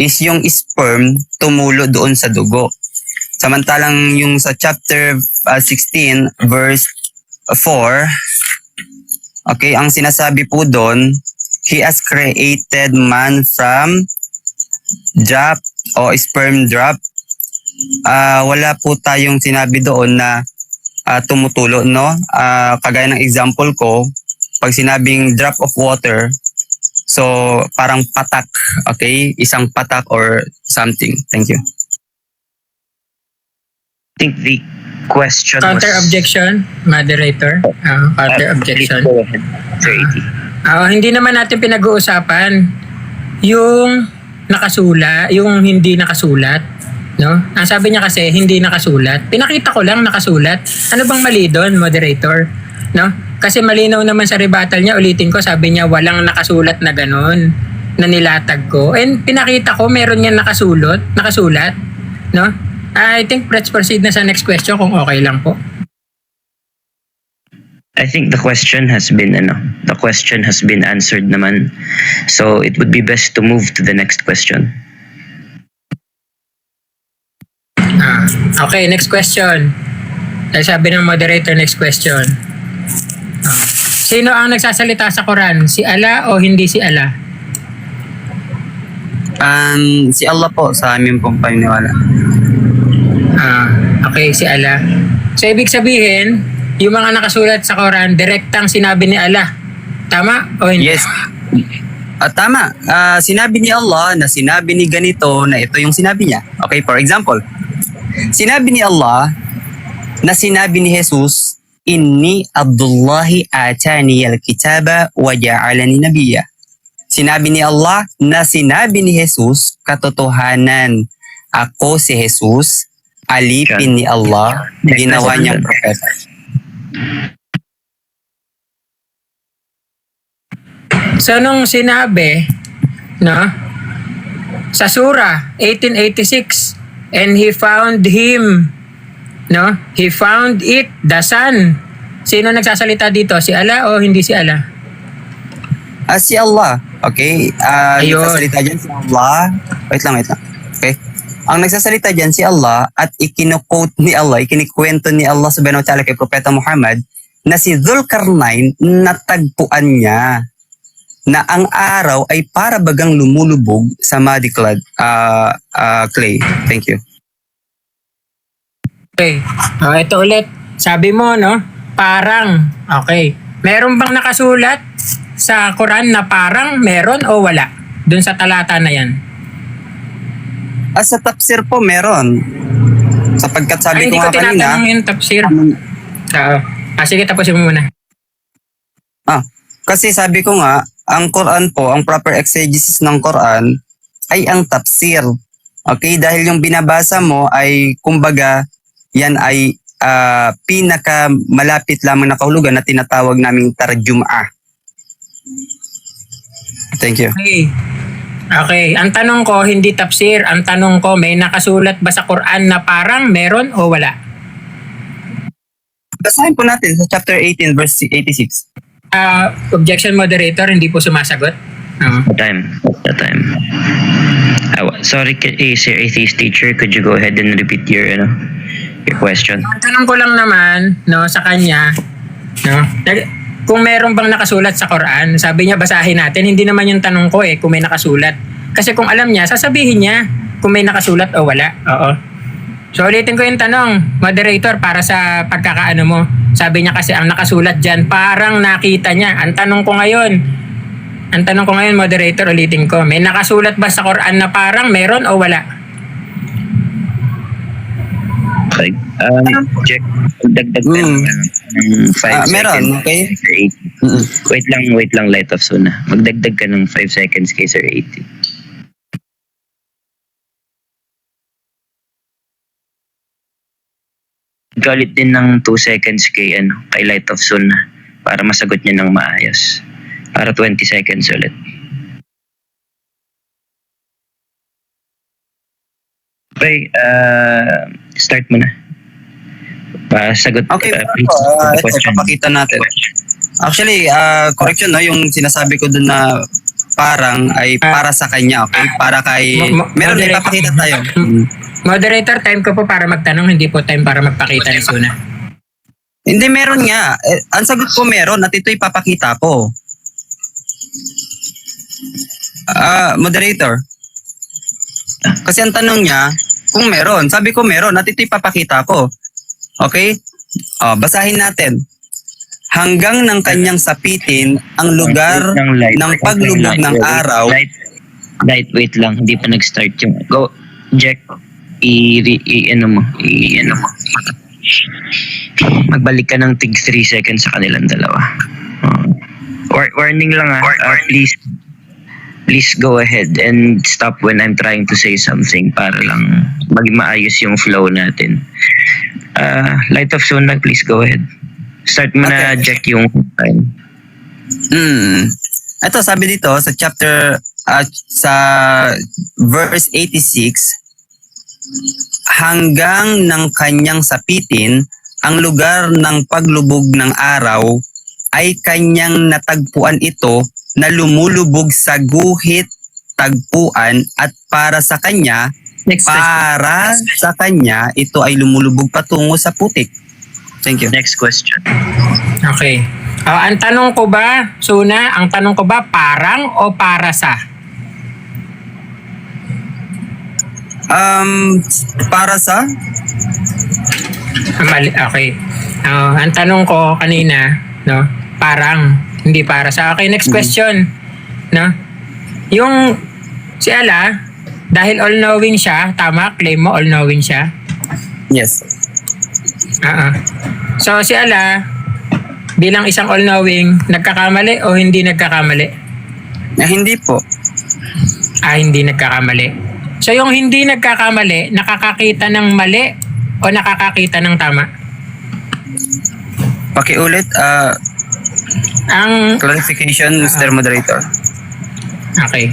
is yung sperm tumulo doon sa dugo. Samantalang yung sa chapter 16 verse 4, okay, ang sinasabi po doon, He has created man from drop o sperm drop. Wala po tayong sinabi doon na tumutulo, no? Kagaya ng example ko, pag sinabing drop of water, so parang patak, okay? Isang patak or something. Thank you. I think the question Counter was... objection, moderator. Counter Please objection. go ahead, Sir AT. Hindi naman natin pinag-uusapan yung yung hindi nakasulat, no? Ang sabi niya kasi hindi nakasulat. Pinakita ko lang nakasulat. Ano bang mali doon, moderator? No? Kasi malinaw naman sa rebuttal niya, ulitin ko, sabi niya walang nakasulat na ganun na nilatag ko. And pinakita ko meron niya nakasulat, no? I think let's proceed na sa next question kung okay lang po. I think the question has been answered naman. So it would be best to move to the next question. Okay, next question. Sabi ng moderator, next question. Sino ang nagsasalita sa Quran? Si Allah o hindi si Allah? Si Allah po sa amin pong paniniwala. Okay, si Allah. So, ibig sabihin, yung mga nakasulat sa Quran, direktang sinabi ni Allah. Tama o hindi? Yes. Tama. Sinabi ni Allah na sinabi ni ganito na ito yung sinabi niya. Okay, for example, sinabi ni Allah na sinabi ni Jesus, Inni Abdullahi atani al-kitaba wa ja'alani nabiyya. Sinabi ni Allah na sinabi ni Jesus, katotohanan, ako si Jesus, alipin ni Allah, ginawa niyang propeta. So, nung sinabi, no, sa surah 1886, and he found him, no, he found it, the sun. Sino nagsasalita dito? Si Allah o hindi si Allah? Si Allah. Okay? Ayun. Nagsasalita dyan si Allah. Wait lang. Okay? Ang nagsasalita dyan si Allah at ikinuquote ni Allah, ikinikwento ni Allah subhanahu wa ta'ala kay Propeta Muhammad na si Dhul-Qarnayn natagpuan niya na ang araw ay para bagang lumulubog sa muddy clay. Thank you. Okay. Ito ulit. Sabi mo, no? Parang. Okay. Meron bang nakasulat sa Quran na parang meron o wala? Doon sa talata na yan. Sa tafsir po meron. Sapagkat sabi Hindi ko ko nga kanina, tinatanong yung tafsir. Sige, tapusin mo muna. kasi sabi ko nga, ang Quran po, ang proper exegesis ng Quran ay ang tafsir. Okay? Dahil yung binabasa mo ay, kumbaga, yan ay pinaka malapit lamang na kahulugan na tinatawag naming tarjumah. Thank you. Okay. Ang tanong ko, hindi tafsir. Ang tanong ko, may nakasulat ba sa Quran na parang meron o wala? Basahin po natin sa chapter 18 verse 86. Objection moderator, hindi po sumasagot. The time. Sorry, Sir Atheist Teacher, could you go ahead and repeat your question? Ang tanong ko lang naman, no, sa kanya, no, kung meron bang nakasulat sa Quran, sabi niya basahin natin, hindi naman yung tanong ko kung may nakasulat. Kasi kung alam niya, sasabihin niya kung may nakasulat o wala. Oo. So ulitin ko yung tanong, moderator, para sa pagkakaano mo. Sabi niya kasi ang nakasulat dyan, parang nakita niya. Ang tanong ko ngayon, moderator, ulitin ko, may nakasulat ba sa Quran na parang meron o wala? Okay. Check. Dagdag ka ng 5 meron, seconds. okay? Wait lang, Light of Suna. Magdagdag ka ng 5 seconds kay Sir 80. Galit din ng 2 seconds kay Light of Suna para masagot niya ng maayos. Para 20 seconds ulit. Okay, start mo na. Sagot. Okay, please. ito, papakita natin. Actually, correction, no, yung sinasabi ko dun na parang ay para sa kanya, okay? Para kay... Meron din, papakita tayo. Moderator, time ko po para magtanong, hindi po time para magpakita ni Suna. Hindi, meron nga. Ang sagot ko meron at ito'y papakita ko. Moderator. Kasi ang tanong niya, kung meron. Sabi ko meron at ito'y papakita ko. Okay? Basahin natin. Hanggang ng kanyang sapitin ang lugar ng paglubog ng araw. Light, wait lang. Hindi pa nag-start yung... Go, Jack. I-ano mo. magbalik ka ng tig 3 seconds sa kanilang dalawa. Warning lang please go ahead and stop when I'm trying to say something para lang maging maayos yung flow natin. Light of Suna, please go ahead. Start mo na, Okay. Jack, yung time. Ito, sabi dito sa chapter, sa verse 86, hanggang ng kanyang sapitin, ang lugar ng paglubog ng araw ay kanyang natagpuan ito na lumulubog sa guhit tagpuan at para sa kanya, Next ito ay lumulubog patungo sa putik. Thank you. Next question. Okay. Ang tanong ko ba, Suna, ang tanong ko ba parang o para sa? Para sa Mali, okay. Ang tanong ko kanina, no, parang, hindi para sa. Okay, next question. No? Yung si Ala, dahil all-knowing siya, tama? Claim mo all-knowing siya? yes. So si Ala, bilang isang all-knowing, nagkakamali o hindi nagkakamali? Hindi po. Hindi nagkakamali. So yung hindi nagkakamali, nakakakita ng mali o nakakakita ng tama? Pakiulit, Ang clarification, Mr. Moderator. okay.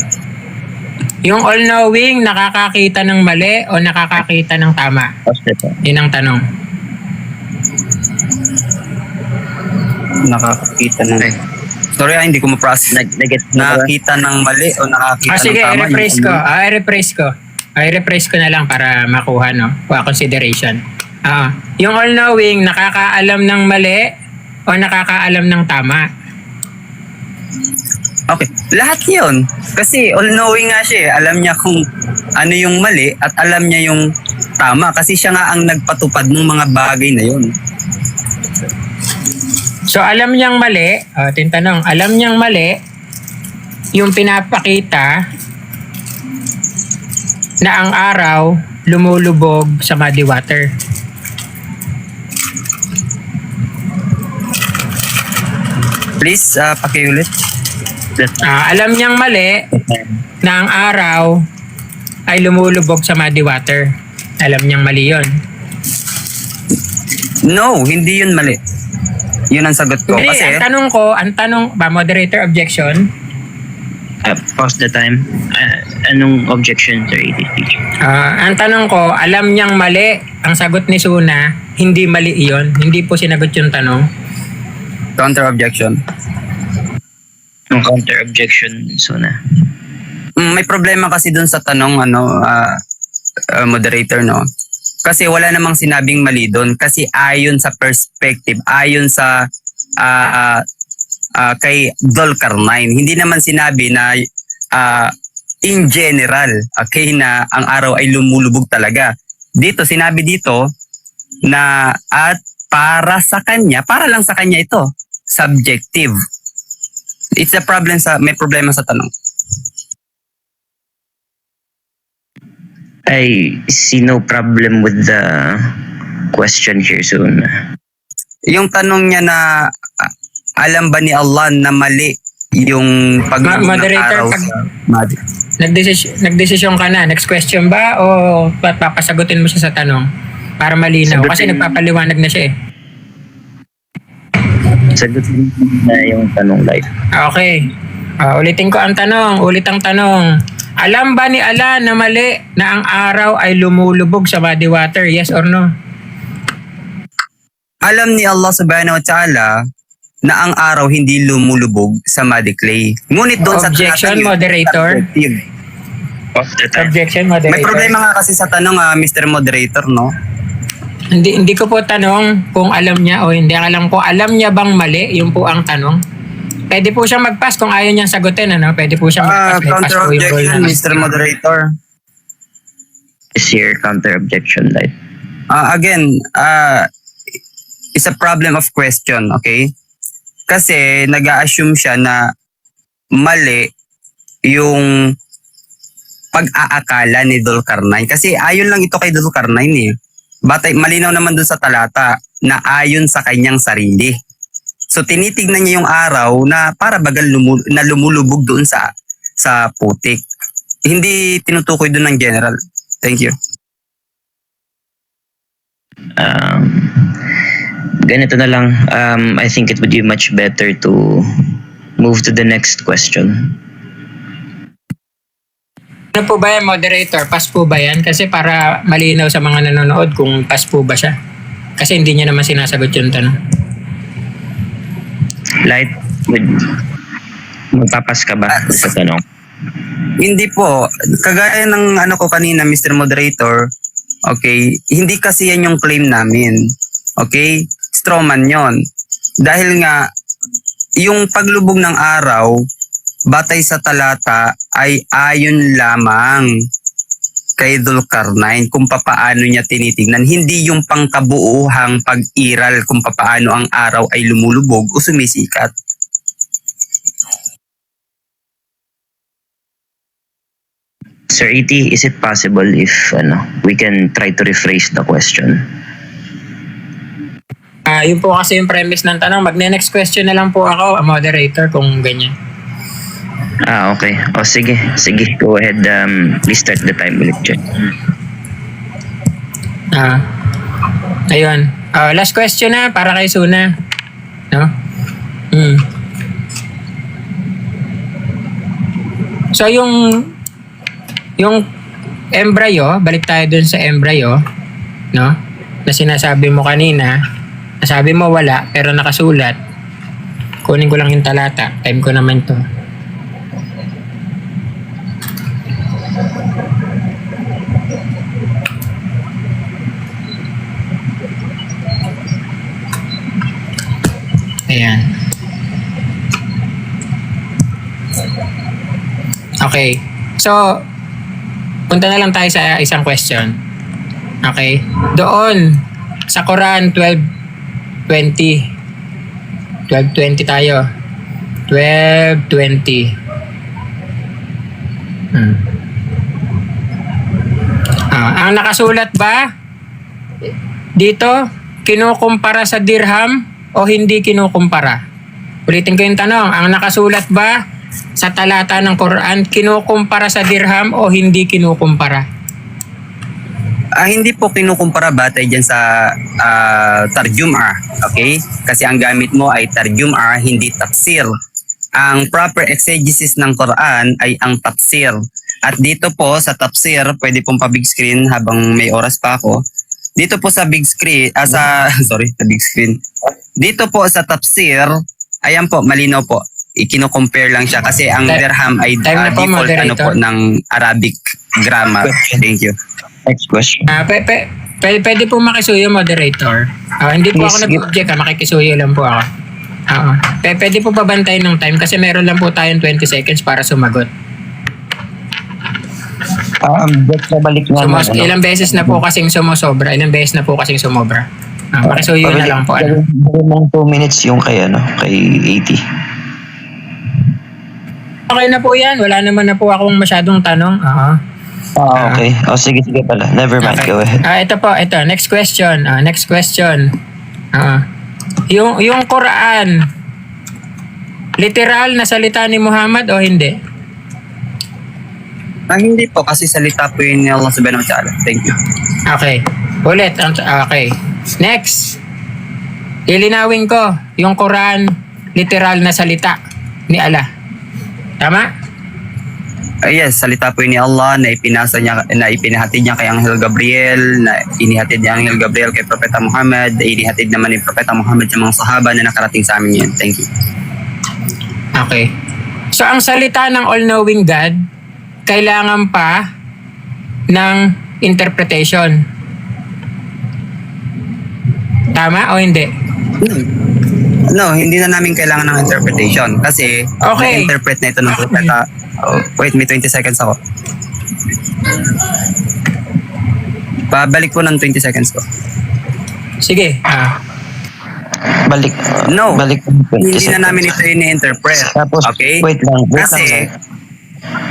Yung all-knowing, nakakakita ng mali o nakakakita ng tama? Yun ang tanong. Nakakita ng... Okay. Sorry, hindi ko ma-process. Nakakita ng mali o nakakita Sige, ng tama? i-rephrase ko. I-rephrase ko na lang para makuha, no? Consideration. Yung all-knowing, nakakaalam ng mali o nakakaalam ng tama? Okay. Lahat yun. Kasi all-knowing nga siya eh. Alam niya kung ano yung mali at alam niya yung tama. Kasi siya nga ang nagpatupad ng mga bagay na yun. So alam niyang mali, tintanong, alam niyang mali yung pinapakita na ang araw lumulubog sa muddy water. Please, pakiulit. Alam niyang mali na ang araw ay lumulubog sa muddy water. Alam niyang mali yun. No, hindi yun mali. Yun ang sagot ko. Hindi, Kasi, ang tanong, moderator objection? Pause the time. Anong objection, Sir AT speech? Ang tanong ko, alam niyang mali. Ang sagot ni Suna, hindi mali iyon. Hindi po sinagot yung tanong. counter-objection. Ang counter objection, Suna. May problema kasi dun sa tanong, moderator, no? Kasi wala namang sinabing mali doon. Kasi ayon sa perspective, ayon sa kay Zulkarnain, hindi naman sinabi na in general, okay, na ang araw ay lumulubog talaga. Dito, sinabi dito na at para sa kanya, para lang sa kanya ito, subjective. It's a problem may problema sa tanong. I see no problem with the question here, Suna. Yung tanong niya na alam ba ni Allah na mali yung paglubog ng Moderator, araw pag- sa madi? Nagdesisyon ka na. Next question ba o papasagutin mo siya sa tanong? Para malinaw. Kasi Sagutin. nagpapaliwanag na siya eh. Sagutin na yung tanong live. Okay. Ulitin ko ang tanong. Ulit ang tanong. Alam ba ni Allah na mali na ang araw ay lumulubog sa body water? Yes or no? Alam ni Allah subhanahu wa ta'ala na ang araw hindi lumulubog sa muddy clay. Ngunit doon sa Objection, talatang yun, moderator. subjective. Pause the time. Objection, moderator. May problema nga kasi sa tanong, Mr. Moderator, no? Hindi ko po tanong kung alam niya o hindi. Ang alam ko, alam niya bang mali? Yun po ang tanong. Pwede po siyang mag-pass kung ayaw niyang sagutin. Ano? Pwede po siyang mag-pass. May pass po yung rule Counter-objection, na. Mr. Moderator. Is your counter objection live? Again, it's a problem of question, okay? Kasi nag-a-assume siya na mali yung pag-aakala ni Zulkarnain. Kasi ayon lang ito kay Zulkarnain eh. Malinaw naman dun sa talata. na ayon sa kanyang sarili. So tinitignan niya yung araw na para bagal na lumulubog doon sa putik. Hindi tinutukoy doon ng general. Thank you. Ganito na lang. I think it would be much better to move to the next question. Ano po ba yan, moderator? Pass po ba yan? Kasi para malinaw sa mga nanonood kung pass po ba siya. Kasi hindi niya naman sinasagot yung tanong. Light, magpapas ka ba sa tanong? Hindi po. Kagaya ng ano ko kanina, Mr. Moderator, okay, hindi kasi yan yung claim namin. Okay? Strawman yon. Dahil nga, yung paglubog ng araw, batay sa talata, ay ayon lamang kay Dhul-Qarnayn kung papaano niya tinitingnan. Hindi yung pangkabuuhang pag-iral kung papaano ang araw ay lumulubog o sumisikat. Sir E.T., is it possible if we can try to rephrase the question? Yun po kasi yung premise ng tanong. Magne-next question na lang po ako, moderator, kung ganyan. Okay. O sige. Go ahead. Please start the time ulit dyan. Ayun. Last question na para kay Suna. No? So yung embryo, balik tayo dun sa embryo, no? Na sinasabi mo kanina, nasabi mo wala pero nakasulat. Kunin ko lang yung talata. Time ko naman to. Ayan. Okay. So, punta na lang tayo sa isang question. Okay. Doon, sa Quran 12:20. 12:20 tayo. 12:20. Ang nakasulat ba dito, kinukumpara sa dirham o hindi kinukumpara? Ulitin ko yung tanong. Ang nakasulat ba sa talata ng Quran, kinukumpara sa dirham o hindi kinukumpara? Hindi po kinukumpara batay dyan sa tarjumah, okay? Kasi ang gamit mo ay tarjumah, hindi tafsir. Ang proper exegesis ng Quran ay ang tafsir. At dito po sa tafsir, pwede pong pa-big screen habang may oras pa ako. Dito po sa big screen, sa big screen. Dito po sa tafsir, ayan po, malinaw po. Ikino-compare lang siya kasi ang dirham ay default po ng Arabic grammar. Thank you. Next question. Pwede po makisuyo, moderator. Hindi po ako nag-object, makikisuyo lang po ako. Pwede po pabantayin ng time kasi meron lang po tayong 20 seconds para sumagot. Balik na. Ilang beses na po kasing sumobra. Makisuyo na lang po. Gawin ng 2 minutes yung kay 80. Okay na po yan. Wala naman na po akong masyadong tanong. Okay. Sige pala. Never mind. Okay. Go ahead. Ito. Next question. Yung Quran, literal na salita ni Muhammad o hindi? Hindi po kasi salita po yun ni Allah subhanahu wa ta'ala. Thank you. Okay. Ulit. Okay. Next. Ilinawin ko. Yung Quran, literal na salita ni Allah. Tama? Yes, salita po yun ni Allah na ipinahatid niya kay Anghel Gabriel, na inihatid niya Anghel Gabriel kay Propeta Muhammad, na inihatid naman ni Propeta Muhammad sa mga sahaba na nakarating sa amin yan. Thank you. Okay. So, ang salita ng all-knowing God, kailangan pa ng interpretation. Tama o hindi? No, hindi na namin kailangan ng interpretation kasi na-interpret na ito ng Propeta. Wait, may 20 seconds ako. Pabalik po ng 20 seconds ko. Sige. Balik. Balik. Hindi na namin ito ini-interpret. Tapos, okay? wait lang. Kasi,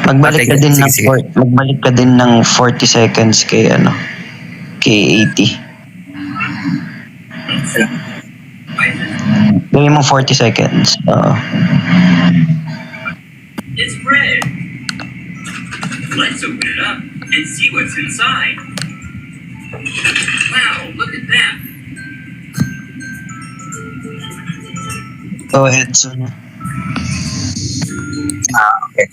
magbalik ka din ng 40 seconds kay 80. Gawin mo 40 seconds. It's bread. Let's open it up and see what's inside. Wow, look at that. Go ahead, Suna. Okay.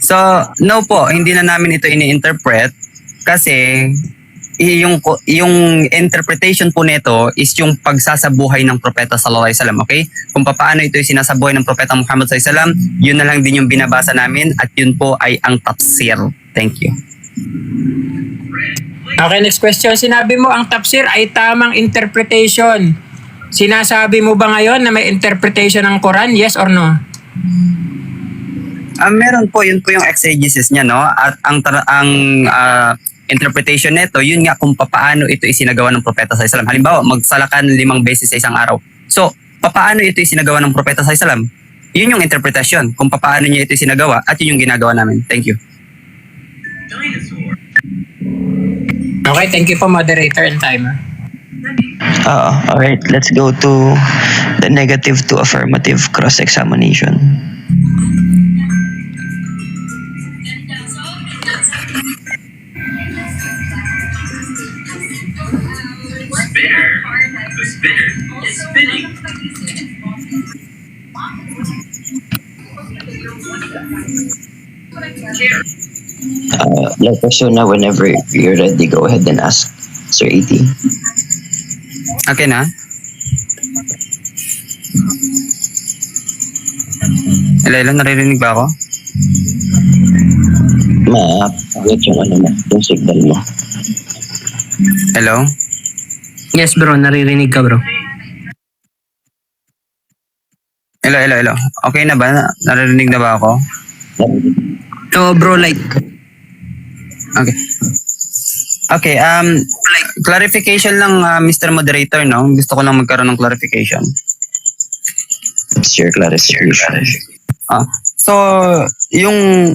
So, no po, hindi na namin ito ini-interpret kasi yung interpretation po nito is yung pagsasabuhay ng propeta sallallahu alaihi wasallam, okay? Kung paano ito yung sinasabuhay ng propeta Muhammad sallallahu alaihi wasallam, yun na lang din yung binabasa namin at yun po ay ang tafsir. Thank you. Okay, next question. Sinabi mo ang tafsir ay tamang interpretation. Sinasabi mo ba ngayon na may interpretation ng Quran? Yes or no? Meron po, yun po yung exegesis niya, no? At ang interpretation nito, yun nga kung paano ito isinagawa ng propeta sallallahu alaihi wasallam. Halimbawa, magsalakan 5 beses sa isang araw. So, paano ito isinagawa ng propeta sallallahu alaihi wasallam? Yun yung interpretation kung paano niya ito isinagawa at yun yung ginagawa namin. Thank you. Dinosaur. Okay, thank you po moderator and timer. Alright, let's go to the negative to affirmative cross-examination. Spinner. The spinner is spinning. Chair. Let us know now whenever you're ready. Go ahead and ask Sir AT. Okay na? Hello, naririnig ba ako? Pagkat yung yung signal mo. Hello? Yes bro, naririnig ka bro. Hello. Okay na ba? Naririnig na ba ako? Oh bro, like, Okay, clarification lang, Mr. Moderator, no? Gusto ko lang magkaroon ng clarification. Share clarification. So, yung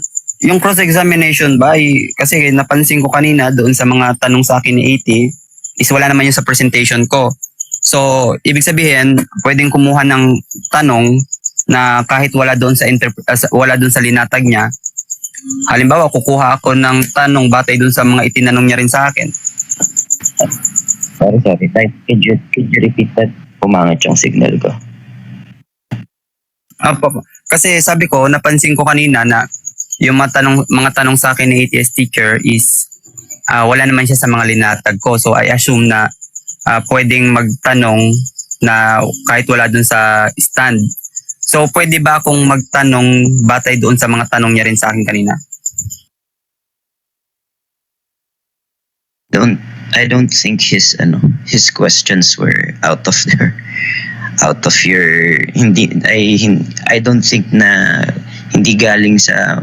cross-examination ba, kasi napansin ko kanina doon sa mga tanong sa akin ni AT, is wala naman yun sa presentation ko. So, ibig sabihin, pwedeng kumuha ng tanong na kahit wala doon sa linatag niya. Halimbawa, kukuha ako ng tanong batay doon sa mga itinanong niya rin sa akin. Sorry. Could you repeat that? Pumangit yung signal ko. Kasi sabi ko, napansin ko kanina na yung mga tanong sa akin ni ATS teacher is wala naman siya sa mga linatag ko. So I assume na pwedeng magtanong na kahit wala dun sa stand. So pwede ba akong magtanong batay doon sa mga tanong niya rin sa akin kanina? I don't think his questions were out of your I don't think na hindi galing sa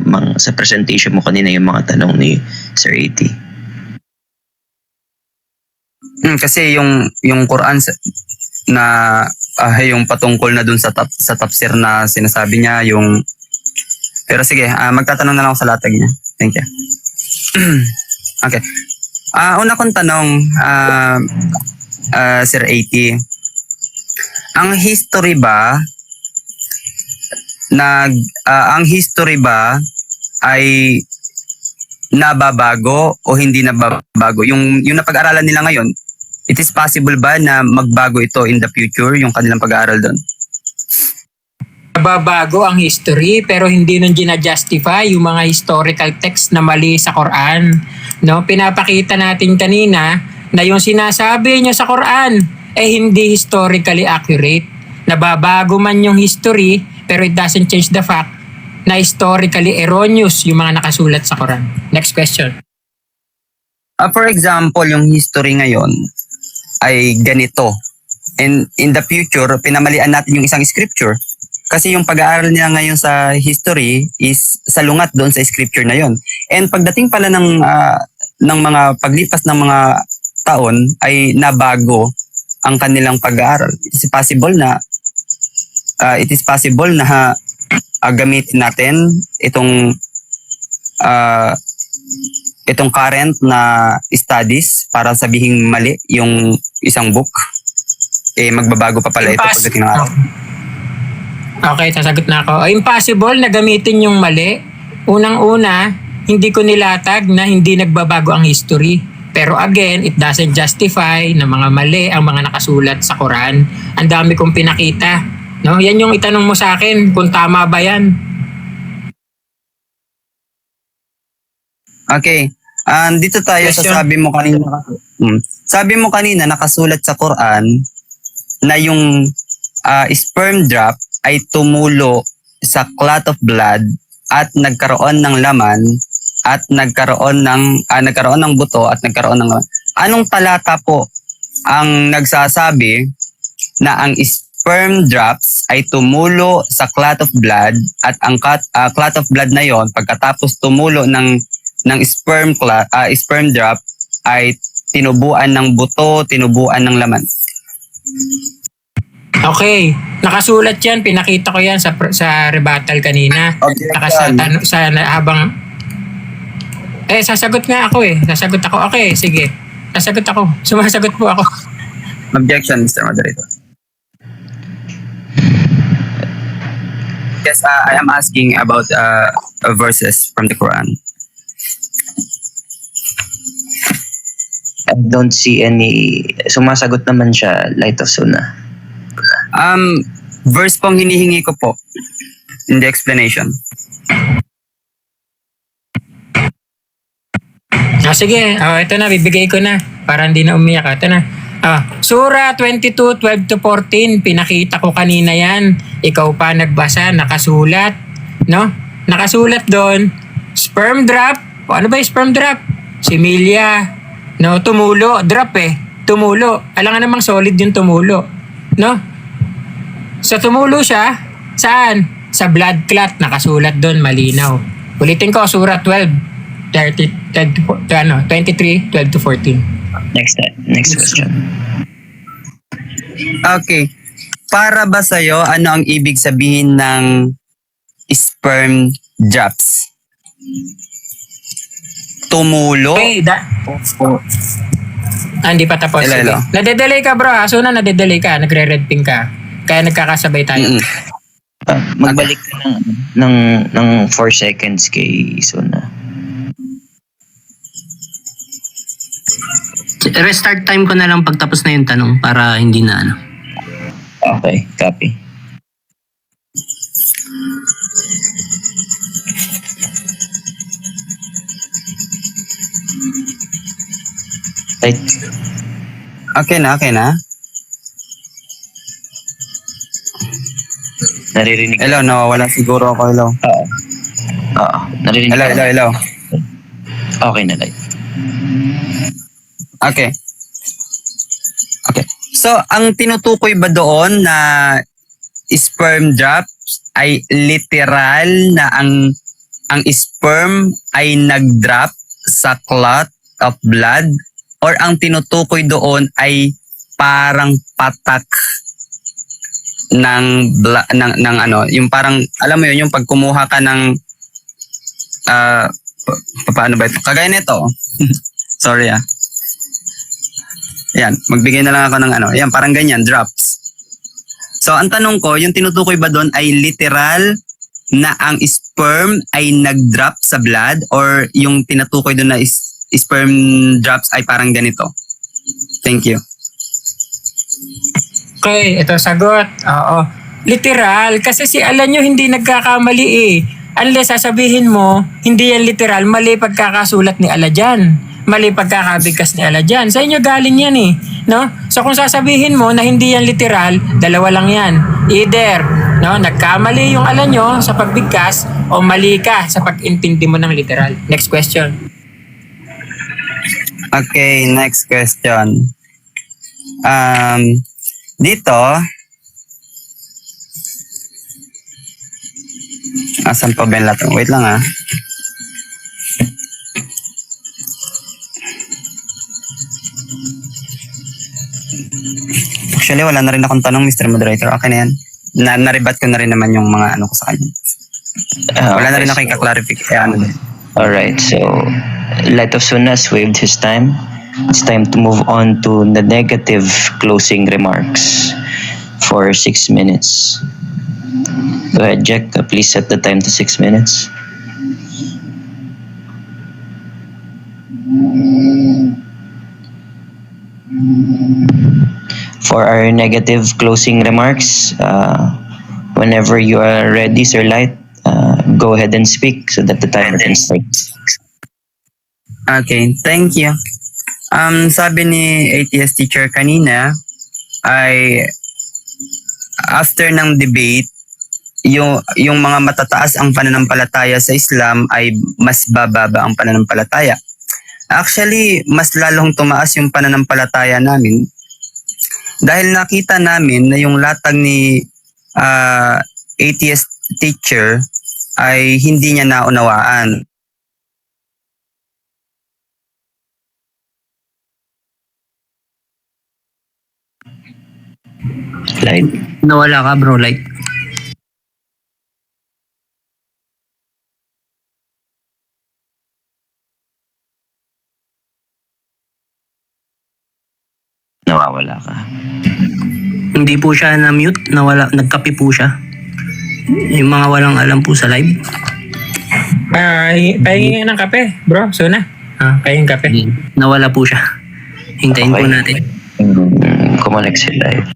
presentation mo kanina yung mga tanong ni Sir AT. Kasi yung Quran na yung patungkol na dun sa tafsir na sinasabi niya yung pero sige, magtatanong na lang ako sa latag niya. Thank you. Okay. Una kong tanong, Sir AT, ang history ba ay nababago o hindi nababago? Yung napag-aralan nila ngayon, it is possible ba na magbago ito in the future, yung kanilang pag-aaral doon? Nababago ang history pero hindi nun gina-justify yung mga historical text na mali sa Quran. No, pinapakita natin kanina na yung sinasabi niyo sa Quran hindi historically accurate. Nababago man yung history pero it doesn't change the fact na historically erroneous yung mga nakasulat sa Quran. Next question. For example, yung history ngayon ay ganito. And in the future, pinamalian natin yung isang scripture. Kasi yung pag-aaral nila ngayon sa history is salungat doon sa scripture na yon. And pagdating pala ng mga paglipas ng mga taon ay nabago ang kanilang pag-aaral. It is possible na gamitin natin itong current na studies para sabihing mali yung isang book. magbabago pa pala ito pagdating ng araw. Okay, sasagot na ako. Impossible na gamitin yung mali. Unang-una, hindi ko nilatag na hindi nagbabago ang history. Pero again, it doesn't justify na mga mali ang mga nakasulat sa Quran. Ang dami kong pinakita. No? Yan yung itanong mo sa akin kung tama ba yan. Okay. Dito tayo Question? sa sabi mo kanina. Sabi mo kanina nakasulat sa Quran na yung sperm drop ay tumulo sa clot of blood at nagkaroon ng laman at nagkaroon ng buto at nagkaroon ng laman. Anong talata po ang nagsasabi na ang sperm drops ay tumulo sa clot of blood at ang clot of blood na yon pagkatapos tumulo ng sperm drop ay tinubuan ng buto, tinubuan ng laman? Okay, nakasulat yan. Pinakita ko yan sa rebuttal kanina. Habang... sasagot nga ako eh. Sasagot ako. Okay, sige. Sasagot ako. Sumasagot po ako. Objection, Mr. Moderator. Yes, I am asking about verses from the Quran. I don't see any... Sumasagot naman siya, Light of Sunnah. Verse pong hinihingi ko po in the explanation. Sige. Ito na. Bibigay ko na. Para hindi na umiyak. Ito na. Surah 22, 12-14. Pinakita ko kanina yan. Ikaw pa nagbasa. Nakasulat. No? Nakasulat doon. Sperm drop. Ano ba yung sperm drop? Similia. No? Tumulo. Drop eh. Tumulo. Alam nga namang solid yung tumulo. No? So tumulo siya. Saan? Sa blood clot. Nakasulat doon. Malinaw. Ulitin ko. Surah 12. 23, 12-14. Next question. Okay. Para ba sa'yo, ano ang ibig sabihin ng sperm drops? Tumulo? Okay, hindi pa tapos. Hello. Sige. Nade-delay ka bro. So na nade-delay ka. Nagre-red ping ka. Kaya nagkakasabay tayo. Magbalik ka ng 4 seconds kay Sunnah. Restart time ko na lang pagtapos na yung tanong para hindi na ano. Okay, copy. Right. Okay na. Naririnig. Hello, nawawala siguro ako. Hello. Oo. Naririnig. Hello. Okay na, Light. Okay. So, ang tinutukoy ba doon na sperm drops ay literal na ang sperm ay nag-drop sa clot of blood, or ang tinutukoy doon ay parang patak ng yung parang, alam mo yun, yung pag kumuha ka ng paano ba ito? Kagaya nito. Sorry Yan, magbigay na lang ako ng yan, parang ganyan, drops. So, ang tanong ko, yung tinutukoy ba doon ay literal na ang sperm ay nag-drop sa blood, or yung tinutukoy doon na sperm drops ay parang ganito? Thank you. Okay, ito sagot. Oo. Literal. Kasi si Alan nyo hindi nagkakamali eh. Unless sasabihin mo, hindi yan literal, mali pagkakasulat ni Ala dyan. Mali pagkakabigkas ni Ala dyan. Sa inyo galing yan eh. No? So kung sasabihin mo na hindi yan literal, dalawa lang yan. Either nagkamali yung Ala nyo sa pagbigkas, o mali ka sa pag-intindi mo ng literal. Next question. Okay, next question. Dito, asan pa ba yung lahat? Wait lang Actually, wala na rin akong tanong, Mr. Moderator. Okay na yan. Na-rebat ko na rin naman yung mga ko sa kanya. Wala na rin ako yung kaklarify. Alright, so Light of Sunnah waived his time. It's time to move on to the negative closing remarks for 6 minutes. Go ahead, Jack. Please set the time to 6 minutes. For our negative closing remarks, whenever you are ready, Sir Light, go ahead and speak so that the timer can start. Okay, thank you. Sabi ni ATS teacher kanina ay after ng debate, yung mga matataas ang pananampalataya sa Islam ay mas bababa ang pananampalataya. Actually, mas lalong tumaas yung pananampalataya namin dahil nakita namin na yung latag ni ATS teacher ay hindi niya naunawaan. Light. Nawala ka bro, like. Nawawala ka. Hindi po siya na-mute, nawala, nagkape po siya. Yung mga walang alam po sa live. Pahingin ng kape, bro. Suna. Pahingin kape. Nawala po siya. Hintayin po Okay. natin. Kumonek si Light.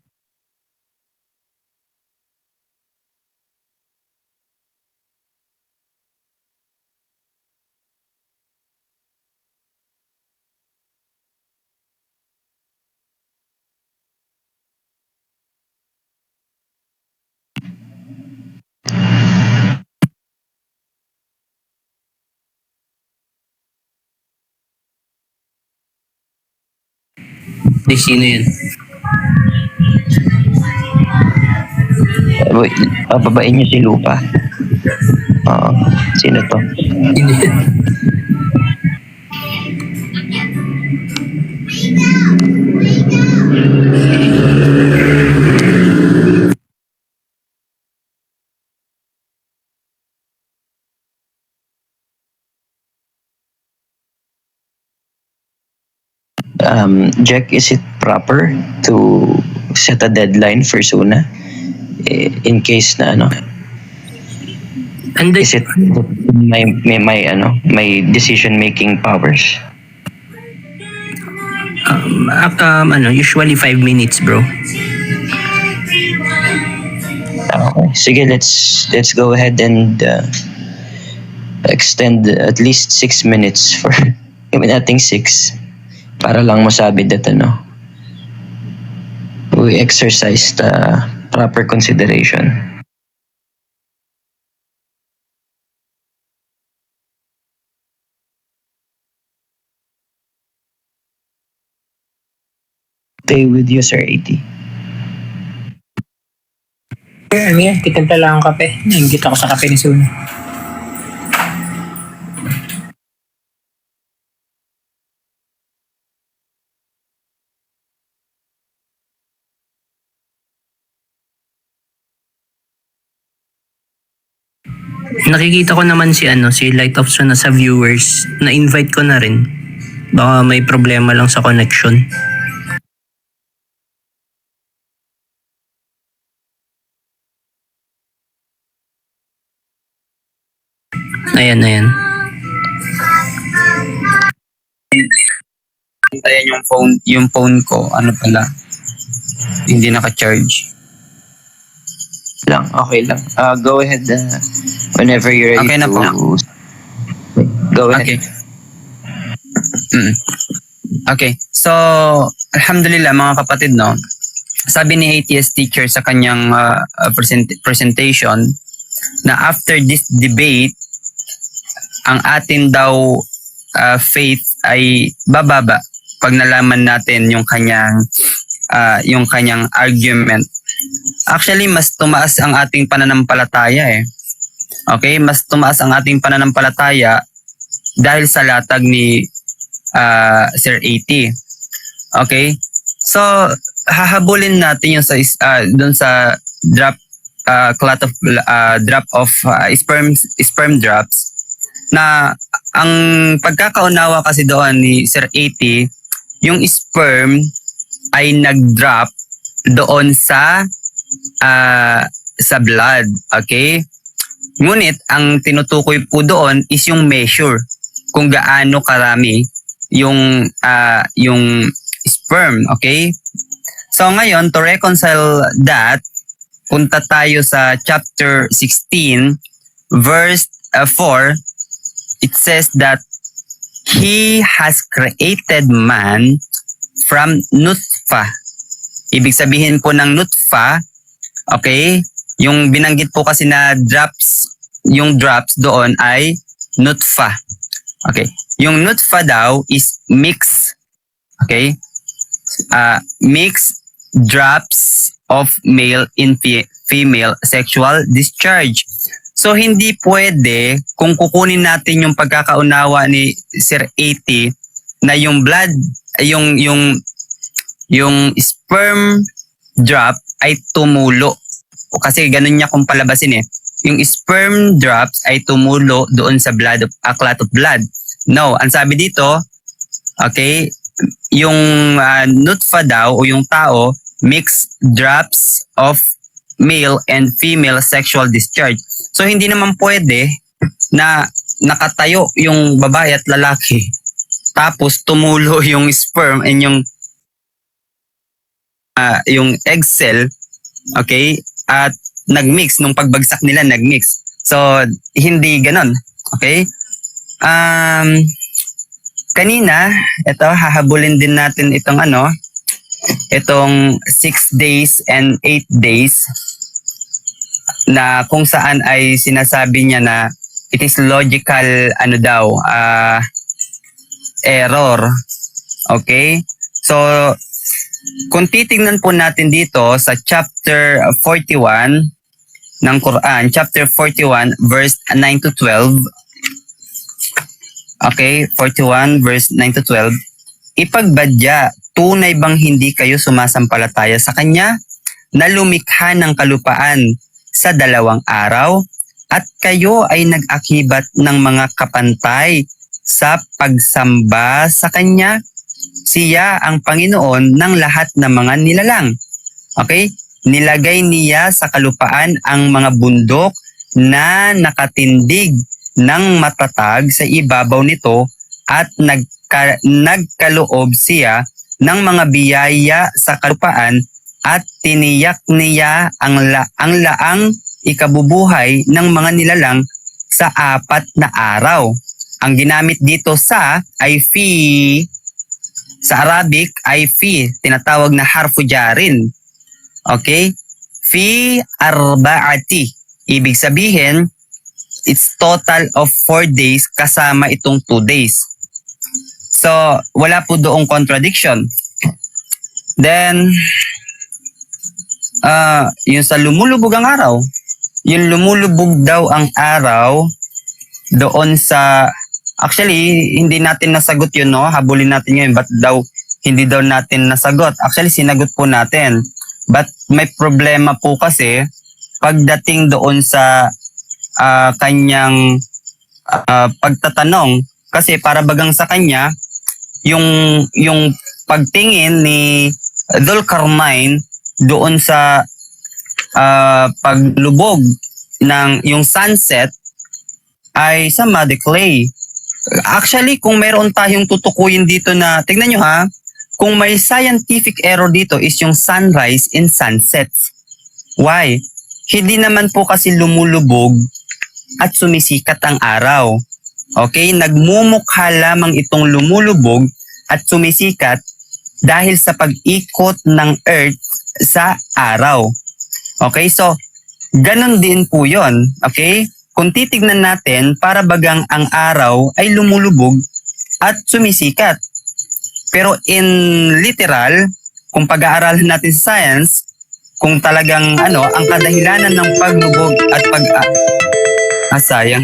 Di sino yun? Babain niyo si Lupa. Sino to? Sino yun? Jack, is it proper to set a deadline for Suna? In case na ano? And Is it may decision making powers? Usually 5 minutes bro. Okay. Sige, let's go ahead and extend at least 6 minutes for nating 6 para lang masabi that we exercised proper consideration. Stay with you, Sir AT. Titimpla lang ang kape. Nainggit ako sa kape ni Suna. Nakikita ko naman si Light of Suna sa viewers. Na-invite ko na rin. Baka may problema lang sa connection. Ayan. Ayan yung phone ko, ano pala, hindi naka-charge. Okay lang. Go ahead whenever you're ready Okay na po. Go ahead. Okay. Okay. So, alhamdulillah mga kapatid, no? Sabi ni ATS teacher sa kanyang presentation na after this debate, ang atin daw faith ay bababa pag nalaman natin yung kanyang argument. Actually, mas tumaas ang ating pananampalataya eh. Okay? Mas tumaas ang ating pananampalataya dahil sa latag ni Sir AT. Okay? So, hahabulin natin yung doon sa drop of sperm drops na ang pagkakaunawa kasi doon ni Sir AT yung sperm ay nag-drop doon sa blood. Okay? Ngunit ang tinutukoy po doon is yung measure kung gaano karami yung sperm. Okay? So ngayon, to reconcile that, punta tayo sa chapter 16, verse 4. It says that He has created man from nutfa. Ibig sabihin po ng nutfa, okay, yung binanggit po kasi na drops, yung drops doon ay nutfa. Okay, yung nutfa daw is mix. Okay, mix drops of male in female sexual discharge. So hindi pwede kung kukunin natin yung pagkakaunawa ni Sir 80 na yung blood, yung sperm drop ay tumulo. O kasi ganun niya kung palabasin eh. Yung sperm drops ay tumulo doon sa blood, a clot of blood. No, ang sabi dito, okay, yung nutfa daw o yung tao, mixed drops of male and female sexual discharge. So hindi naman pwede na nakatayo yung babae at lalaki tapos tumulo yung sperm and yung egg cell, okay, at nagmix nung pagbagsak nila nagmix. So hindi ganon. Okay? Kanina, ito hahabulin din natin itong itong 6 days and 8 days na kung saan ay sinasabi niya na it is logical error. Okay? So kung titingnan po natin dito sa chapter 41 ng Quran, chapter 41 verse 9 to 12. Okay, 41 verse 9 to 12. Ipagbadya, tunay bang hindi kayo sumasampalataya sa Kanya na lumikha ng kalupaan sa 2 araw at kayo ay nag-akibat ng mga kapantay sa pagsamba sa Kanya? Siya ang Panginoon ng lahat ng mga nilalang. Okay? Nilagay niya sa kalupaan ang mga bundok na nakatindig ng matatag sa ibabaw nito at nagkaloob siya ng mga biyaya sa kalupaan at tiniyak niya ang laang ikabubuhay ng mga nilalang sa 4 na araw. Ang ginamit dito sa ay fi, sa Arabic ay fi, tinatawag na harfu jarin. Okay? Fi arba'ati. Ibig sabihin, it's total of 4 days kasama itong 2 days. So, wala po doong contradiction. Then, yung sa lumulubog ang araw, yung lumulubog daw ang araw doon sa, actually, hindi natin nasagot yun, no? Habulin natin yun, but daw, hindi daw natin nasagot. Actually, sinagot po natin. But may problema po kasi, pagdating doon sa kanyang pagtatanong, kasi para bagang sa kanya, yung pagtingin ni Dhul-Qarnayn doon sa paglubog ng yung sunset ay sa muddy clay. Actually, kung meron tayong tutukuyin dito na, tignan nyo ha, kung may scientific error dito is yung sunrise and sunset. Why? Hindi naman po kasi lumulubog at sumisikat ang araw. Okay? Nagmumukha lamang itong lumulubog at sumisikat dahil sa pag-ikot ng Earth sa araw. Okay? So, ganun din po yun. Okay? Kung titignan natin, para bagang ang araw ay lumulubog at sumisikat. Pero in literal, kung pag-aaralan natin sa science, kung talagang ang kadahilanan ng paglubog at sayang.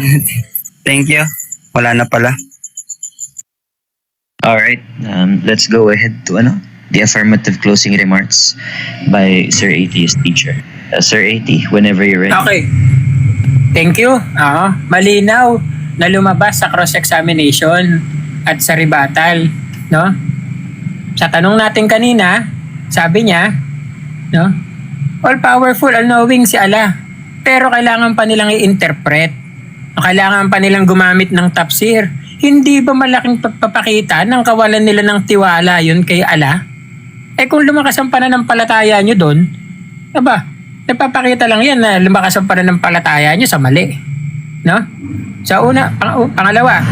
Thank you. Wala na pala. Alright, let's go ahead to the affirmative closing remarks by Sir 80's teacher. Sir 80, whenever you're ready. Okay. Thank you. Malinaw na lumabas sa cross-examination at sa rebuttal, no? Sa tanong natin kanina, sabi niya, no? All-powerful, all-knowing si Allah. Pero kailangan pa nilang i-interpret. Kailangan pa nilang gumamit ng tafsir. Hindi ba malaking pagpapakita ng kawalan nila ng tiwala yun kay Allah? Kung lumakas ang pananampalataya nyo doon, nagpapakita lang yan na lumakas ang pananampalataya nyo sa mali. No? Sa pangalawa,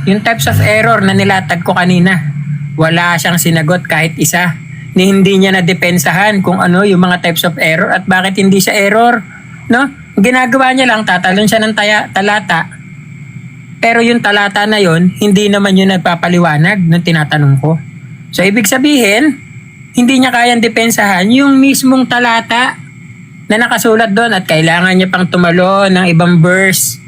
yung types of error na nilatag ko kanina, wala siyang sinagot kahit isa. Ni hindi niya nadepensahan kung ano yung mga types of error at bakit hindi siya error. No? Ginagawa niya lang, tatalon siya ng talata. Pero yung talata na yon, hindi naman yun nagpapaliwanag ng tinatanong ko. So, ibig sabihin, hindi niya kayang depensahan yung mismong talata na nakasulat doon at kailangan niya pang tumalo ng ibang verse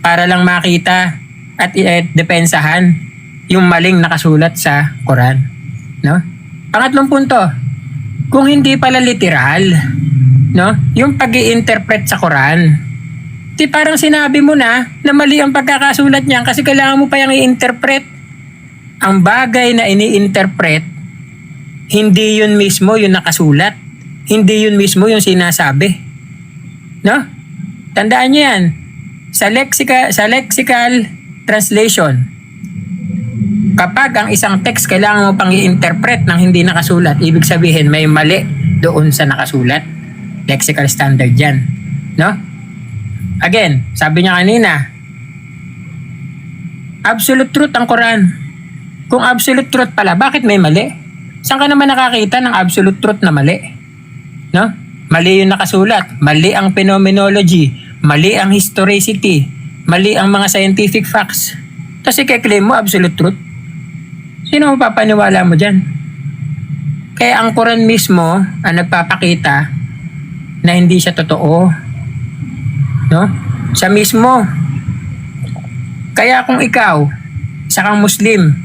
para lang makita at depensahan yung maling nakasulat sa Quran. No? Pangatlong punto, kung hindi pala literal, no? Yung pag-i-interpret sa Quran, di parang sinabi mo na mali ang pagkakasulat niyan kasi kailangan mo pa yung i-interpret. Ang bagay na ini-interpret, hindi yun mismo yung nakasulat. Hindi yun mismo yung sinasabi. No? Tandaan niyo yan. Sa lexical translation, kapag ang isang text kailangan mo pang i-interpret ng hindi nakasulat, ibig sabihin may mali doon sa nakasulat. Lexical standard yan. No? Again, sabi niya kanina, absolute truth ang Quran. Kung absolute truth pala, bakit may mali? Saan ka naman nakakita ng absolute truth na mali? No? Mali yung nakasulat, mali ang phenomenology, mali ang historicity, mali ang mga scientific facts. Tapos i-claim mo absolute truth. Sino mapapaniwala mo dyan? Kaya ang Quran mismo ang nagpapakita na hindi siya totoo. No? Siya mismo. Kaya kung ikaw, isa kang Muslim,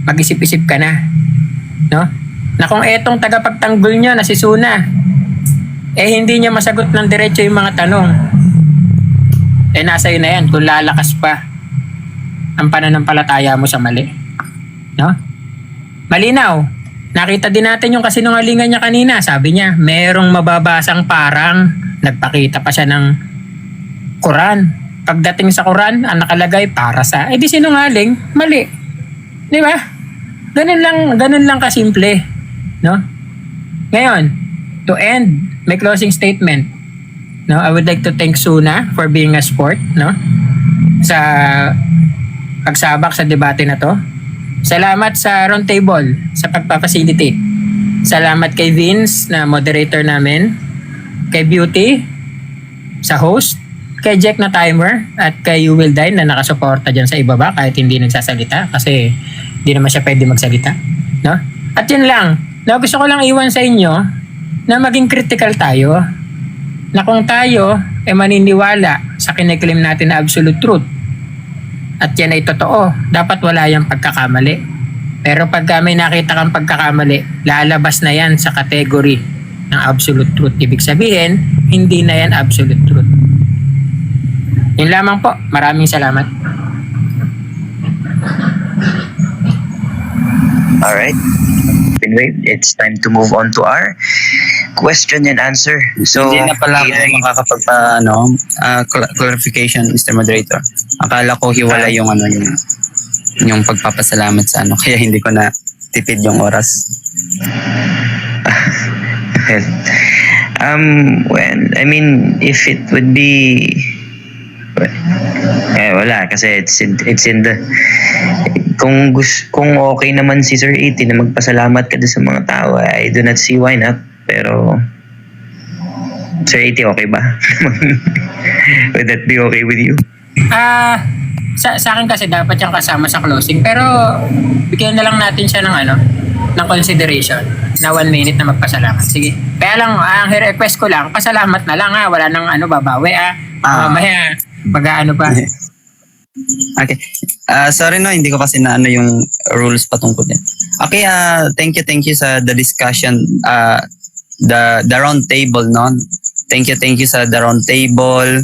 mag-isip-isip ka na. No? Na kung etong tagapagtanggol niya na si Suna, hindi niya masagot ng diretso yung mga tanong. Nasa iyo na yan kung lalakas pa ang pananampalataya mo sa mali. No? Malinaw. Nakita din natin yung kasinungalingan niya kanina. Sabi niya, merong mababasang parang nagpakita pa siya ng Quran. Pagdating sa Quran, ang nakalagay para sa, di sinungaling, mali. Di ba? Ganun lang kasimple. No? Ngayon, to end my closing statement, no, I would like to thank Suna for being a sport, no? Sa pagsabak sa debate na to. Salamat sa roundtable sa pagpapacilitate. Salamat kay Vince na moderator namin, kay Beauty sa host, kay Jack na timer, at kay You Will Die na nakasuporta dyan sa ibaba kahit hindi nagsasalita kasi hindi naman siya pwede magsalita. No? At yun lang, no, gusto ko lang iwan sa inyo na maging critical tayo, na kung tayo maniniwala sa kiniklaim natin na absolute truth at yan ay totoo, dapat wala yung pagkakamali. Pero pagka may nakita kang pagkakamali, lalabas na yan sa category ng absolute truth. Ibig sabihin, hindi na yan absolute truth. Yun lamang po. Maraming salamat. Alright. Anyway, it's time to move on to our question and answer. So, Hindi na pala ako clarification, Mr. Moderator. Akala ko hiwala yung yung pagpapasalamat sa kaya hindi ko na tipid yung oras. I mean, if it would be wala kasi it's in the kung okay naman si Sir 80 na magpasalamat ka sa mga tao, I do not see why not. Pero Sir 80, okay ba? Would that be okay with you? Sa akin kasi dapat yung kasama sa closing, pero bigyan na lang natin siya ng consideration na 1 minute na magpasalamat. Sige. Kaya lang, ang request ko lang, pasalamat na lang wala nang babawi mamaya mag-aano pa. Okay. Sorry hindi ko kasi na yung rules patungkol yan. Okay, thank you sa the discussion, the round table, no? Thank you sa the round table,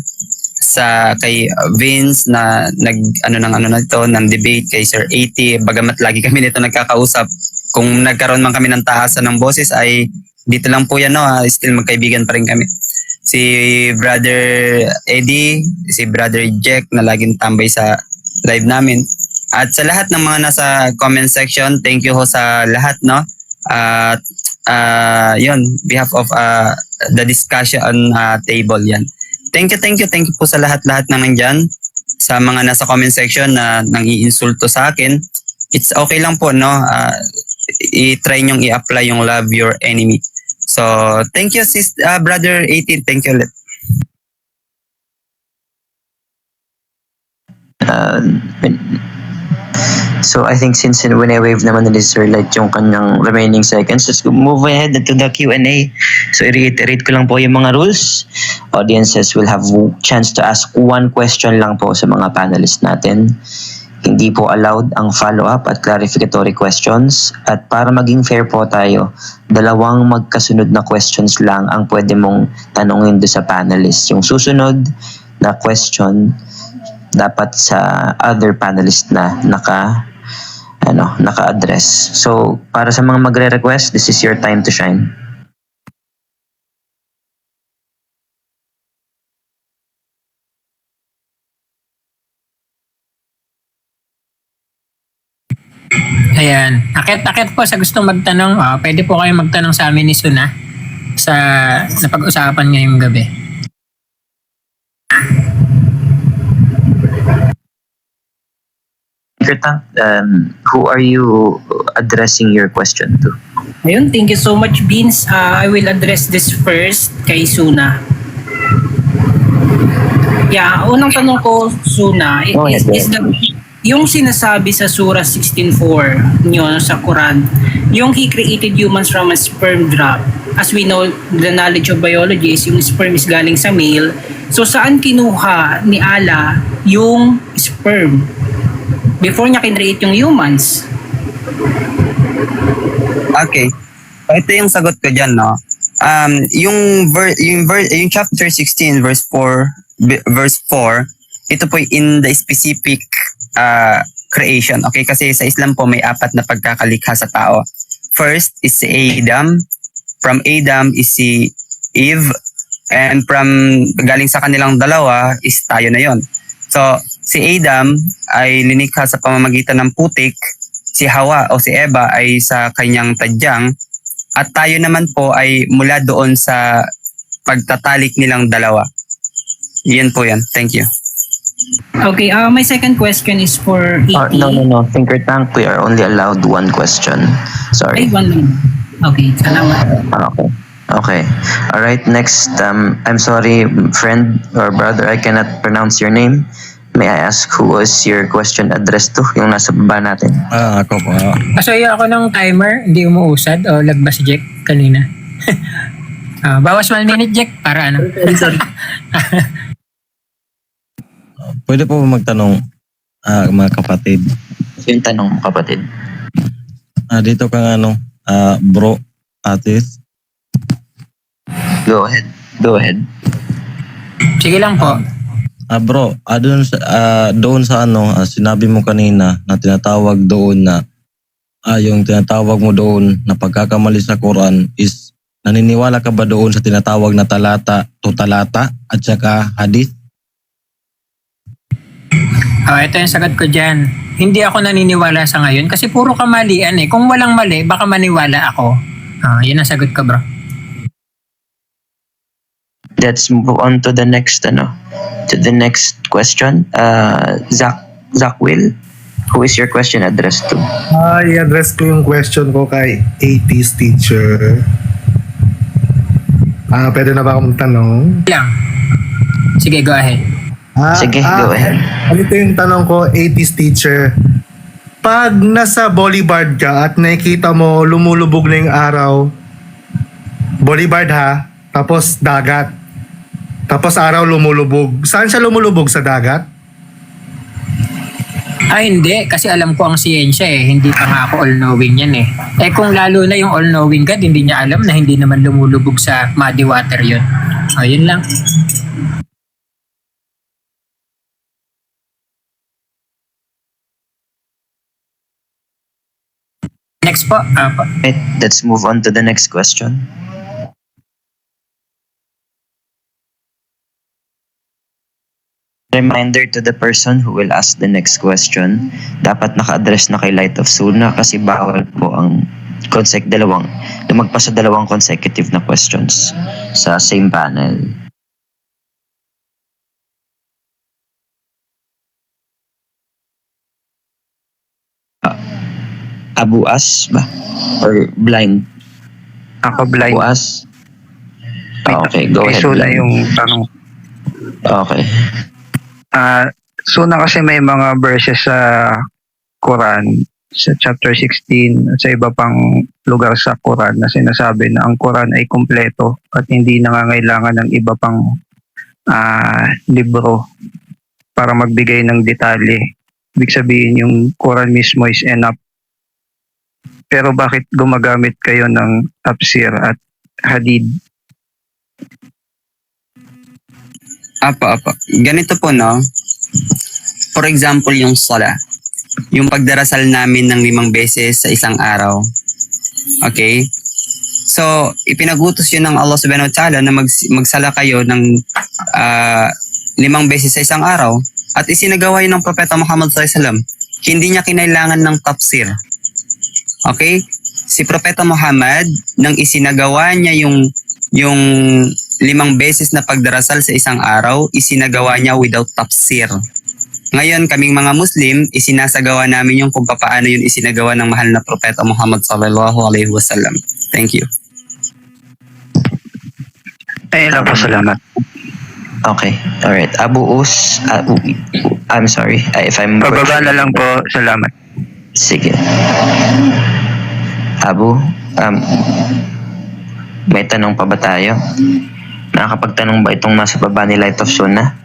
sa kay Vince na ng debate, kay Sir 80, bagamat lagi kami nito nagkakausap. kung nagkaroon man kami ng taasan ng boses ay dito lang po yan, no? Still magkaibigan pa rin kami. Si Brother Eddie, si Brother Jack na laging tambay sa live namin. At sa lahat ng mga nasa comment section, thank you ho sa lahat, no? At yun, behalf of the discussion table yan. Thank you po sa lahat-lahat na nandyan. Sa mga nasa comment section na nang iinsulto sa akin, it's okay lang po, no? I-try nyong i-apply yung love your enemy. So, thank you, Brother 18. Thank you ulit. So I think since when I wave naman ni Sir Light yung kanyang remaining seconds, let's move ahead to the Q&A. So i-reiterate ko lang po yung mga rules. Audiences will have chance to ask one question lang po sa mga panelists natin. Hindi po allowed ang follow-up at clarificatory questions. At para maging fair po tayo, 2 magkasunod na questions lang ang pwede mong tanungin do sa panelists. Yung susunod na question dapat sa other panelist na naka-address. So, para sa mga magre-request, this is your time to shine. Ayan. Akit po sa gustong magtanong, pwede po kayo magtanong sa amin ni Suna sa napag-usapan ngayong gabi. Kirtan, who are you addressing your question to? Ayun, thank you so much, Beans. I will address this first kay Suna. Yeah, unang tanong ko, Suna, is yung sinasabi sa Surah 16:4 nyo sa Quran, yung He created humans from a sperm drop. As we know, the knowledge of biology is yung sperm is galing sa male. So saan kinuha ni Allah yung sperm before niya kinreate yung humans? Okay. Ito yung sagot ko dyan, no? Yung chapter 16, verse 4, ito po in the specific creation. Okay? Kasi sa Islam po may 4 na pagkakalikha sa tao. First is si Adam. From Adam is si Eve. And galing sa kanilang dalawa is tayo na yon. So, si Adam ay linikha sa pamamagitan ng putik, si Hawa o si Eva ay sa kanyang tadyang, at tayo naman po ay mula doon sa pagtatalik nilang dalawa. Yan po yan. Thank you. Okay, my second question is for E.T. No. Thinker Tank, we are only allowed 1 question. Sorry. Ay, 1 lang. Okay, salamat. Okay. All right. Next, I'm sorry, friend or brother, I cannot pronounce your name. May I ask who was your question addressed to? Yung nasa baba natin. Ako po. Pasaya ako ng timer, hindi umuusad o lagba si Jack kanina. Bawas 1 minute, Jack, para ano. Pwede po magtanong, mga kapatid. Yung tanong mo, kapatid. Dito kang bro, atis. Go ahead. Sige lang po. Bro, doon sa sinabi mo kanina na tinatawag doon na yung tinatawag mo doon na pagkakamali sa Quran is naniniwala ka ba doon sa tinatawag na talata at saka hadith? Ito yung sagot ko dyan. Hindi ako naniniwala sa ngayon kasi puro kamalian eh. Kung walang mali, baka maniwala ako. Yun ang sagot ko, bro. Let's move on to the next question. Zach Will, who is your question addressed to? I-address ko yung question ko kay 80s teacher. Pwede na ba akong tanong? Lang. Sige, go ahead. Sige, go ahead. Ito yung tanong ko, 80s teacher. Pag nasa boulevard ka at nakikita mo lumulubog na yung araw, boulevard ha, tapos dagat, tapos araw lumulubog. Saan siya lumulubog? Sa dagat? Hindi. Kasi alam ko ang siyensya eh. Hindi pa nga ako all-knowing yan eh. Kung lalo na yung all-knowing God, hindi niya alam na hindi naman lumulubog sa muddy water yun. Yun lang. Next Yes po. Right, let's move on to the next question. Reminder to the person who will ask the next question, dapat naka-address na kay Light of Suna kasi bawal po ang lumagpas sa dalawang consecutive na questions sa same panel. Abu As ba? Or blind? Ako blind. Abu As? Okay, go ahead. Suna blind. yung tanong. Okay. Suna kasi may mga verses sa Quran, sa chapter 16 at sa iba pang lugar sa Quran na sinasabi na ang Quran ay kumpleto at hindi nangangailangan ng iba pang libro para magbigay ng detalye. Ibig sabihin yung Quran mismo is enough. Pero bakit gumagamit kayo ng tafsir at hadith? Apa. Ganito po, no? For example, yung sala. Yung pagdarasal namin ng 5 beses sa isang araw. Okay? So, ipinagutos yun ng Allah subhanahu wa ta'ala na magsala kayo ng 5 beses sa isang araw at isinagawa yun ng Propeta Muhammad sallallahu alaihi wasallam. Hindi niya kinailangan ng tafsir. Okay? Si Propeta Muhammad, nang isinagawa niya yung 5 beses na pagdarasal sa isang araw, isinagawa niya without tafsir. Ngayon, kaming mga Muslim, isinasagawa namin yung kung paano yun isinagawa ng mahal na Propeta Muhammad sallallahu alaihi wasallam. Thank you. Ayun po, salamat. Okay, alright. Abu Us, I'm sorry if I'm... Pababa na lang po, salamat. Sige. Abu, may tanong pa ba tayo? Nakakapagtanong ba itong nasa baba ni Light of Suna?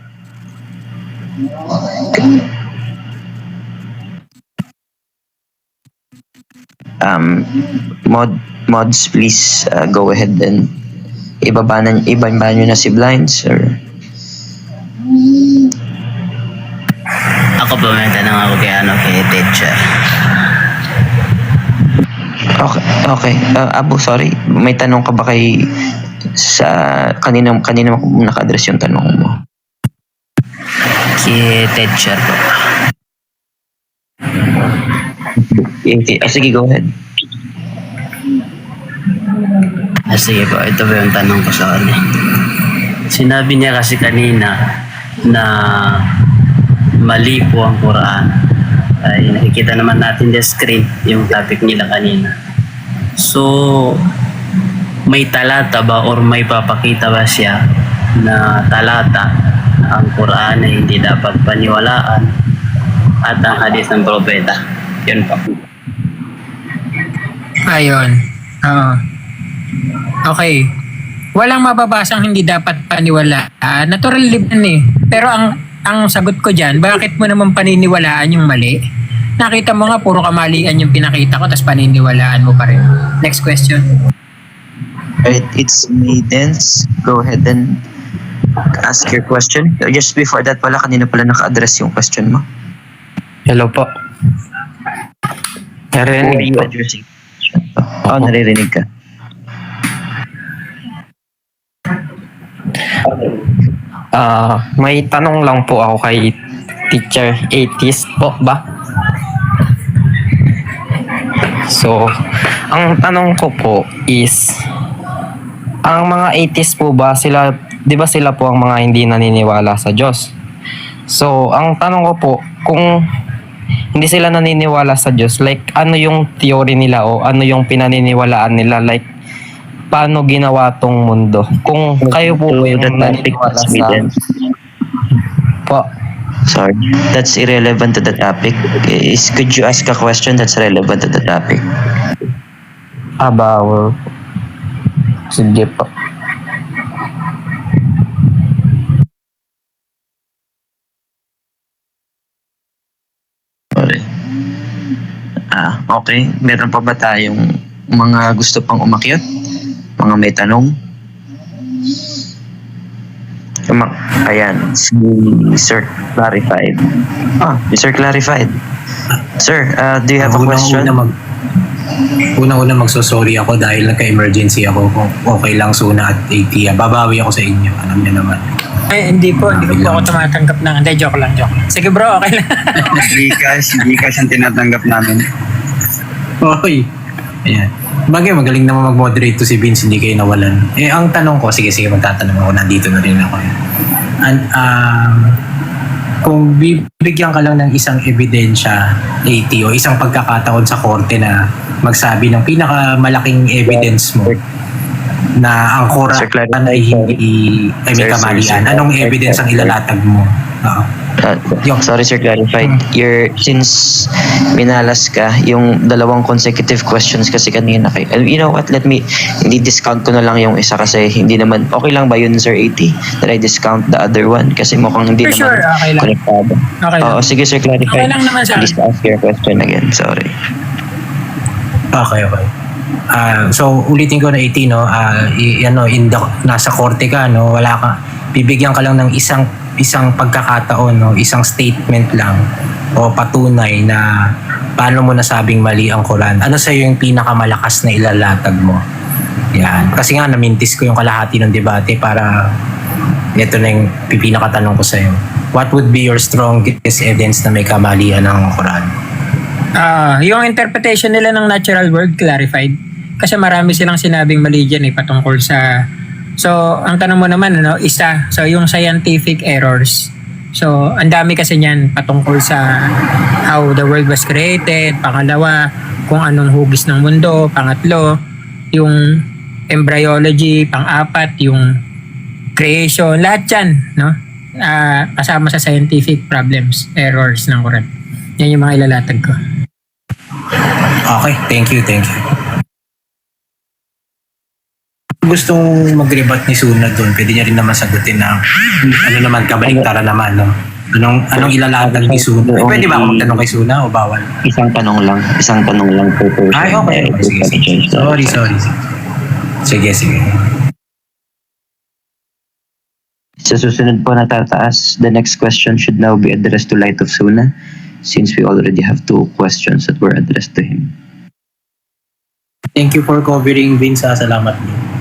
Mods, please go ahead and ibaba nyo na si Blinds or... Ako po may tanong ako kay teacher. Okay. Abu, sorry. May tanong ka ba kanina mo naka-address yung tanong mo? Si teacher po. Sige, go ahead. Sige po, ito po yung tanong ko sa kanya. Sinabi niya kasi kanina na mali po ang Quran. Ay nakikita naman natin sa screen yung topic nila kanina. So, may talata ba or may papakita ba siya na talata na ang Quran ay hindi dapat paniwalaan at ang hadith ng propeta? Yun po. Ayun. Okay. Walang mababasang hindi dapat paniwalaan. Natural liban eh. Pero ang sagot ko dyan, bakit mo naman paniniwalaan yung mali? Nakita mo nga, puro kamalian yung pinakita ko, tapos paniniwalaan mo pa rin. Next question. Alright, it's Maidens. Go ahead and ask your question. Just before that pala, kanina pala naka-address yung question mo. Hello po. Naririnig po. Naririnig ka. May tanong lang po ako kay teacher. Atheist po ba? So, ang tanong ko po is, ang mga atheist po ba sila, di ba sila po ang mga hindi naniniwala sa Diyos? So, ang tanong ko po, kung hindi sila naniniwala sa Diyos, like ano yung theory nila o ano yung pinaniniwalaan nila, like paano ginawa tong mundo? Kung kayo po yung naniniwala sa... Po. Sorry, that's irrelevant to the topic. Could you ask a question that's relevant to the topic? Bawal. Sige po. Okay. Meron pa ba tayong mga gusto pang umakyat? Mga may tanong? Ayan, si Sir Clarified. Si Sir Clarified. Sir, do you have a question? unang-una magsosorry ako dahil nagka-emergency ako. Kung okay lang Suna at AT, babawi ako sa inyo. Alam niyo naman. Ay, hindi po ako tumatanggap ng... Hindi, joke lang. Sige bro, okay lang. Gcash ang tinatanggap namin. Oy. Ayan. Bagay, magaling naman mag-moderate to si Vince, hindi kayo nawalan. Ang tanong ko, sige, magtatanong ako, nandito na rin ako. Kung bibigyan ka lang ng isang ebidensya, AT, o isang pagkakataon sa korte na magsabi ng pinakamalaking evidence mo na ang Quran ay hindi may kamalian, anong evidence ang ilalatag mo? Sorry sir, clarified. Since minalas ka, yung dalawang consecutive questions kasi kanina kay, you know what, let me, hindi discount ko na lang yung isa kasi hindi naman, okay lang ba yun sir 80? That I discount the other one? Kasi mukhang hindi For naman sure, okay lang. konektado. Okay lang. Oo, sige sir, clarify. Okay lang naman sa Please ask your question again, sorry. Okay. So ulitin ko na 80, no, nasa korte ka, no, wala ka, bibigyan ka lang ng isang pagkakataon, no, isang statement lang o patunay na paano mo nasabing mali ang Quran. Ano sa yung pinakamalakas na ilalatag mo? Yan. Kasi nga namintis ko yung kalahati ng debate para ito na yung pinakatanong ko sa iyo. What would be your strongest evidence na may kamalian ng Quran? Yung interpretation nila ng natural world clarified. Kasi marami silang sinabing mali dyan patungkol sa... So, ang tanong mo naman, isa. So, yung scientific errors. So, ang dami kasi niyan patungkol sa how the world was created. Pangalawa, kung anong hugis ng mundo. Pangatlo, yung embryology. Pang-apat, yung creation. Lahat yan, no? Kasama sa scientific problems, errors ng Quran. Yan yung mga ilalatag ko. Okay, thank you. Gustong mag-rebut ni Suna doon, pwede niya rin naman sagutin na kabaligtaran naman, no? Anong ilalatag ni Suna? Pwede ba ako magtanong kay Suna o bawal? Isang tanong lang per person. Ay, okay. Sige. Sorry. Sige. Sa susunod po na tataas, the next question should now be addressed to Light of Suna since we already have 2 questions that were addressed to him. Thank you for covering, Vince. Salamat din.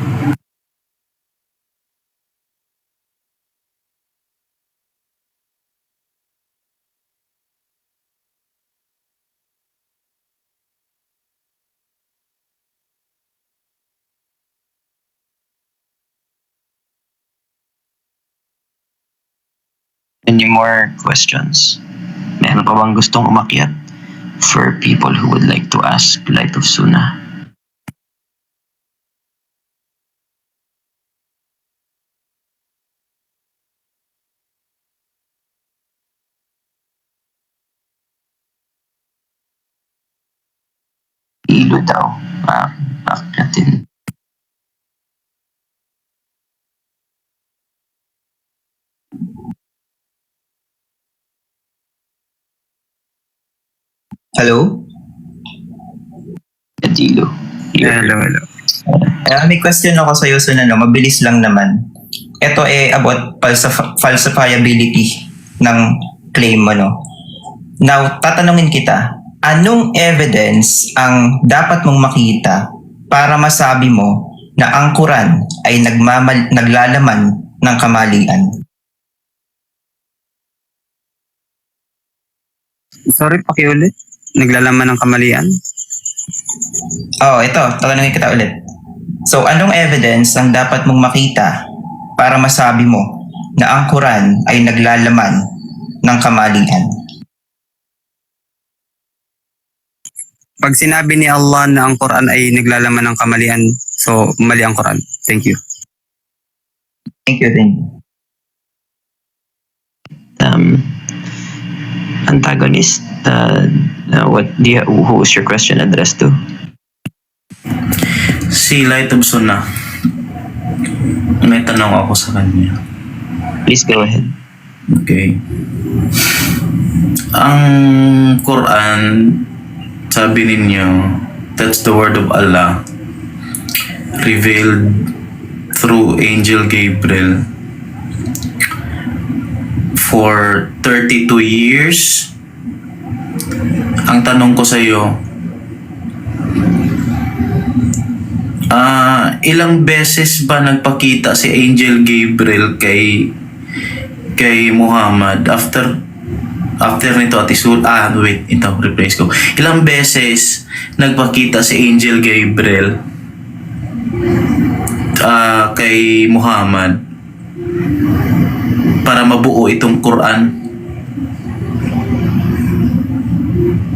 Any more questions? Meron pa bang gustong umakyat for people who would like to ask Light of Suna? Ilo daw. Akyatin. Hello? Adilo. Hello. May question ako sa iyo, Suna, mabilis lang naman. Ito about falsifiability ng claim mo, no? Now, tatanungin kita, anong evidence ang dapat mong makita para masabi mo na ang Quran ay naglalaman ng kamalian? Sorry, pakiulit. Naglalaman ng kamalian? Ito, tatanungin kita ulit. So, anong evidence ang dapat mong makita para masabi mo na ang Quran ay naglalaman ng kamalian? Pag sinabi ni Allah na ang Quran ay naglalaman ng kamalian, so mali ang Quran. Thank you. Thank you. Antagonist, who is your question addressed to? Si Light of Suna. May tanong ako sa kanya. Please go ahead. Okay. Ang Quran, sabi ninyo, that's the word of Allah revealed through Angel Gabriel for 32 years. Ang tanong ko sa iyo, Ilang beses ba nagpakita si Angel Gabriel kay Muhammad after nito rephrase ko. Ilang beses nagpakita si Angel Gabriel kay Muhammad para mabuo itong Quran?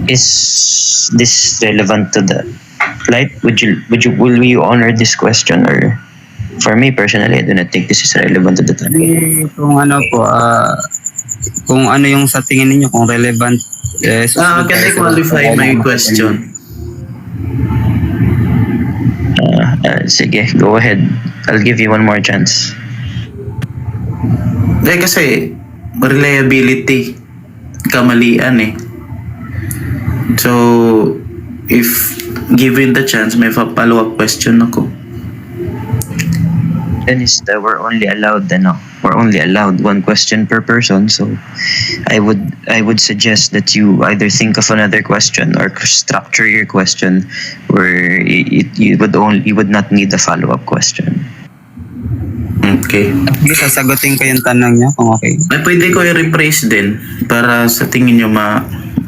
Is this relevant to the light? Will you honor this question? Or for me personally, I do not think this is relevant to the topic. Kung ano po, kung ano yung sa tingin ninyo, kung relevant. Can I qualify my question? Sige, go ahead. I'll give you one more chance. Kasi reliability, kamalian eh. So, if given the chance, may follow-up question ako. Dennis, we're only allowed one question per person, so I would suggest that you either think of another question or structure your question where you would not need a follow-up question. Okay. Sasagutin ko yung tanong niya kung okay. Pwede ko i-rephrase din para sa tingin nyo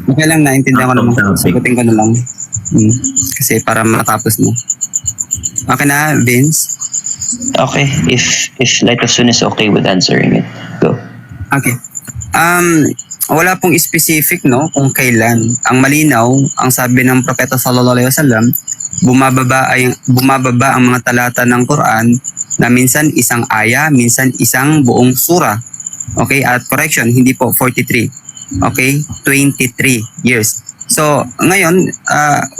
Okay lang, naintindihan ko naman. Sagutin ko na lang. Kasi para matapos na. Okay na, Vince? Okay, if Light of Sun is okay with answering it, go. Okay. Wala pong specific no kung kailan. Ang malinaw, ang sabi ng Propeta sallallahu alaihi wasallam, bumababa ang mga talata ng Quran na minsan isang aya, minsan isang buong sura. Okay, at correction, hindi po 43. Okay, 23 years. So, ngayon,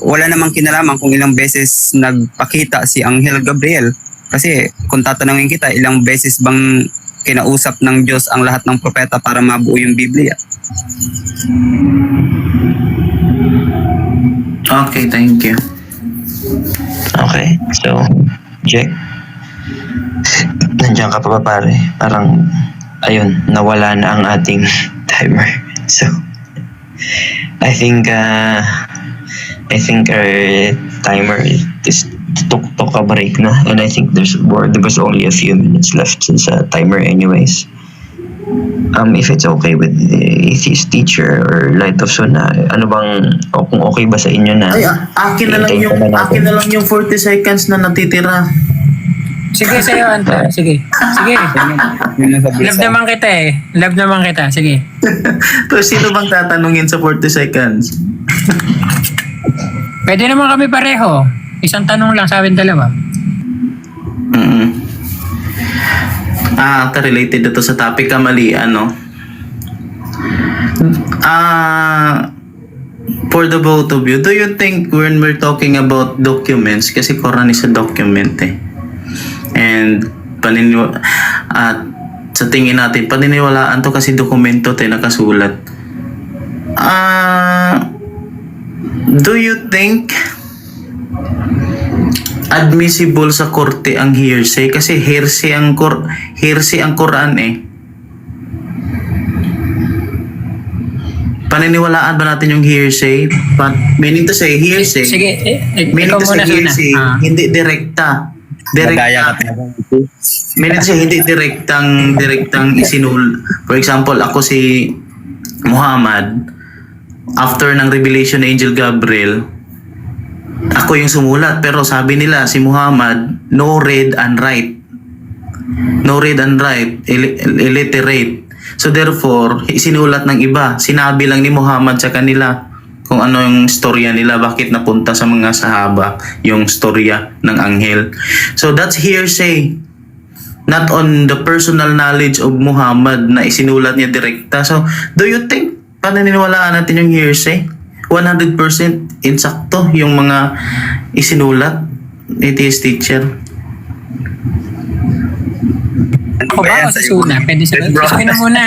wala namang kinalaman kung ilang beses nagpakita si Anghel Gabriel. Kasi kung tatanungin kita, ilang beses bang kinausap ng Diyos ang lahat ng propeta para mabuo yung Biblia? Okay, thank you. Okay, so, Jack, nandiyan ka pa ba pare? Parang, ayun, nawala na ang ating timer. So, I think our timer is took a break na, and I think there was only a few minutes left since timer anyways. If it's okay with the atheist teacher or Light of Sun, ano bang, kung okay ba sa inyo na akin na lang yung 40 seconds na natitira. Sige sa'yo, Anta. Sige. Love naman kita. Sige. So, sino bang tatanungin sa 40 seconds? Pwede naman kami pareho. Isang tanong lang sa amin dalawa. Related ito sa topic kamalian, no? For the both of you, do you think when we're talking about documents, kasi Quran is a document eh. And sa tingin natin, paniniwalaan to kasi dokumento tayo nakasulat. Do you think admissible sa korte ang hearsay? Kasi hearsay ang Quran eh. Paniniwalaan ba natin yung hearsay? Meaning to say, hearsay. Sige, meaning to say, hearsay, hindi direkta. Meaning to say, hindi direktang isinul. For example, ako si Muhammad, after ng revelation ni Angel Gabriel, ako yung sumulat, pero sabi nila si Muhammad, no read and write, illiterate. So therefore, isinulat ng iba. Sinabi lang ni Muhammad sa kanila kung ano yung storya nila, bakit napunta sa mga sahaba yung storya ng anghel. So that's hearsay, not on the personal knowledge of Muhammad na isinulat niya direkta. So do you think paniniwalaan natin yung hearsay? 100% insakto yung mga isinulat atheist teacher? Ako ba o si Suna? Pwede sabihin na muna.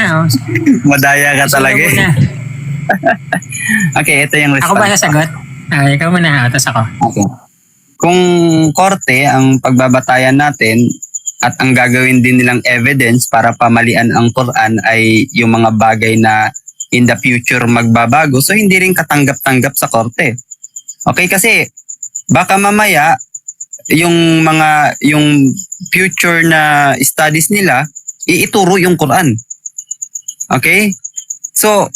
Madaya ka talaga eh. Okay, ito yung response. Ako ba nasagot? Ikaw muna, tapos ako. Okay. Kung korte ang pagbabatayan natin at ang gagawin din nilang evidence para pamalian ang Quran ay yung mga bagay na in the future magbabago, so hindi rin katanggap-tanggap sa korte. Okay, kasi baka mamaya yung future na studies nila iituro yung Quran. Okay? So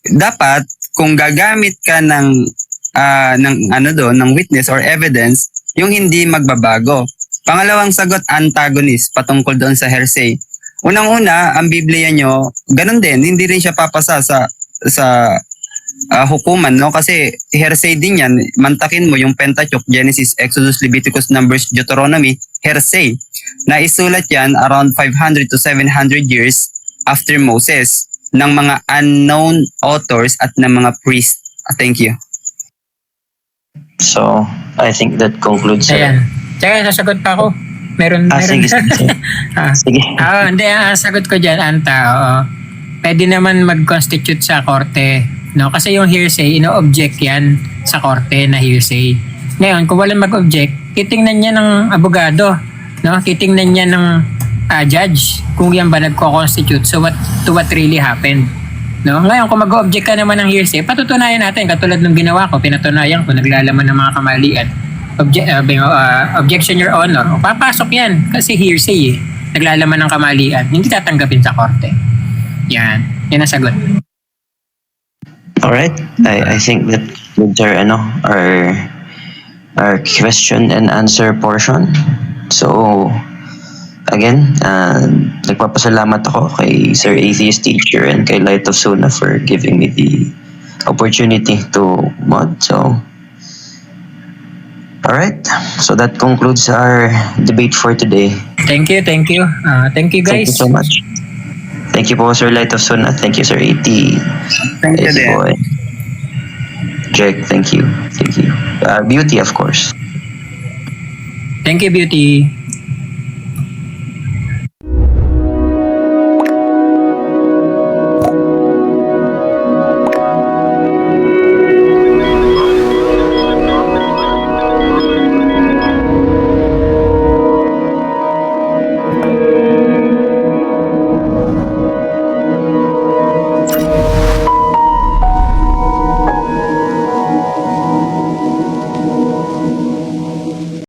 dapat kung gagamit ka ng ng witness or evidence, yung hindi magbabago. Pangalawang sagot, antagonist patungkol doon sa hearsay. Unang-una, ang Biblia nyo, ganun din, hindi rin siya papasa sa hukuman, no? Kasi hearsay din yan. Mantakin mo yung Pentateuch, Genesis, Exodus, Leviticus, Numbers, Deuteronomy, hearsay. Naisulat yan around 500 to 700 years after Moses ng mga unknown authors at ng mga priests. Thank you. So, I think that concludes. Ayan. Tsaka sasagot pa ako. Meron. Sige. Sige. Hindi, sagot ko dyan, Anta. Oo. Pwede naman mag-constitute sa korte. No? Kasi yung hearsay, ino-object yan sa korte na hearsay. Ngayon, kung walang mag-object, titingnan niya ng abogado. No? Titingnan niya ng judge kung yan ba nagko-constitute to what really happened. No? Ngayon, kung mag-object ka naman ng hearsay, patutunayan natin, katulad ng ginawa ko, pinatunayan ko, naglalaman ng mga kamalian. Objection, Your Honor. O, papasok yan kasi hearsay naglalaman ng kamalian. Hindi tatanggapin sa korte. Yan ang sagot. Alright, I think that concludes our question and answer portion. So, again, nagpapasalamat ako kay Sir Atheist Teacher and kay Light of Suna for giving me the opportunity to mod. So, alright, so that concludes our debate for today. Thank you. Thank you, guys. Thank you so much. Thank you po, Sir Light of Suna. Thank you, Sir AT. Thank you, Easy boy. Jake, thank you. Beauty, of course. Thank you, Beauty.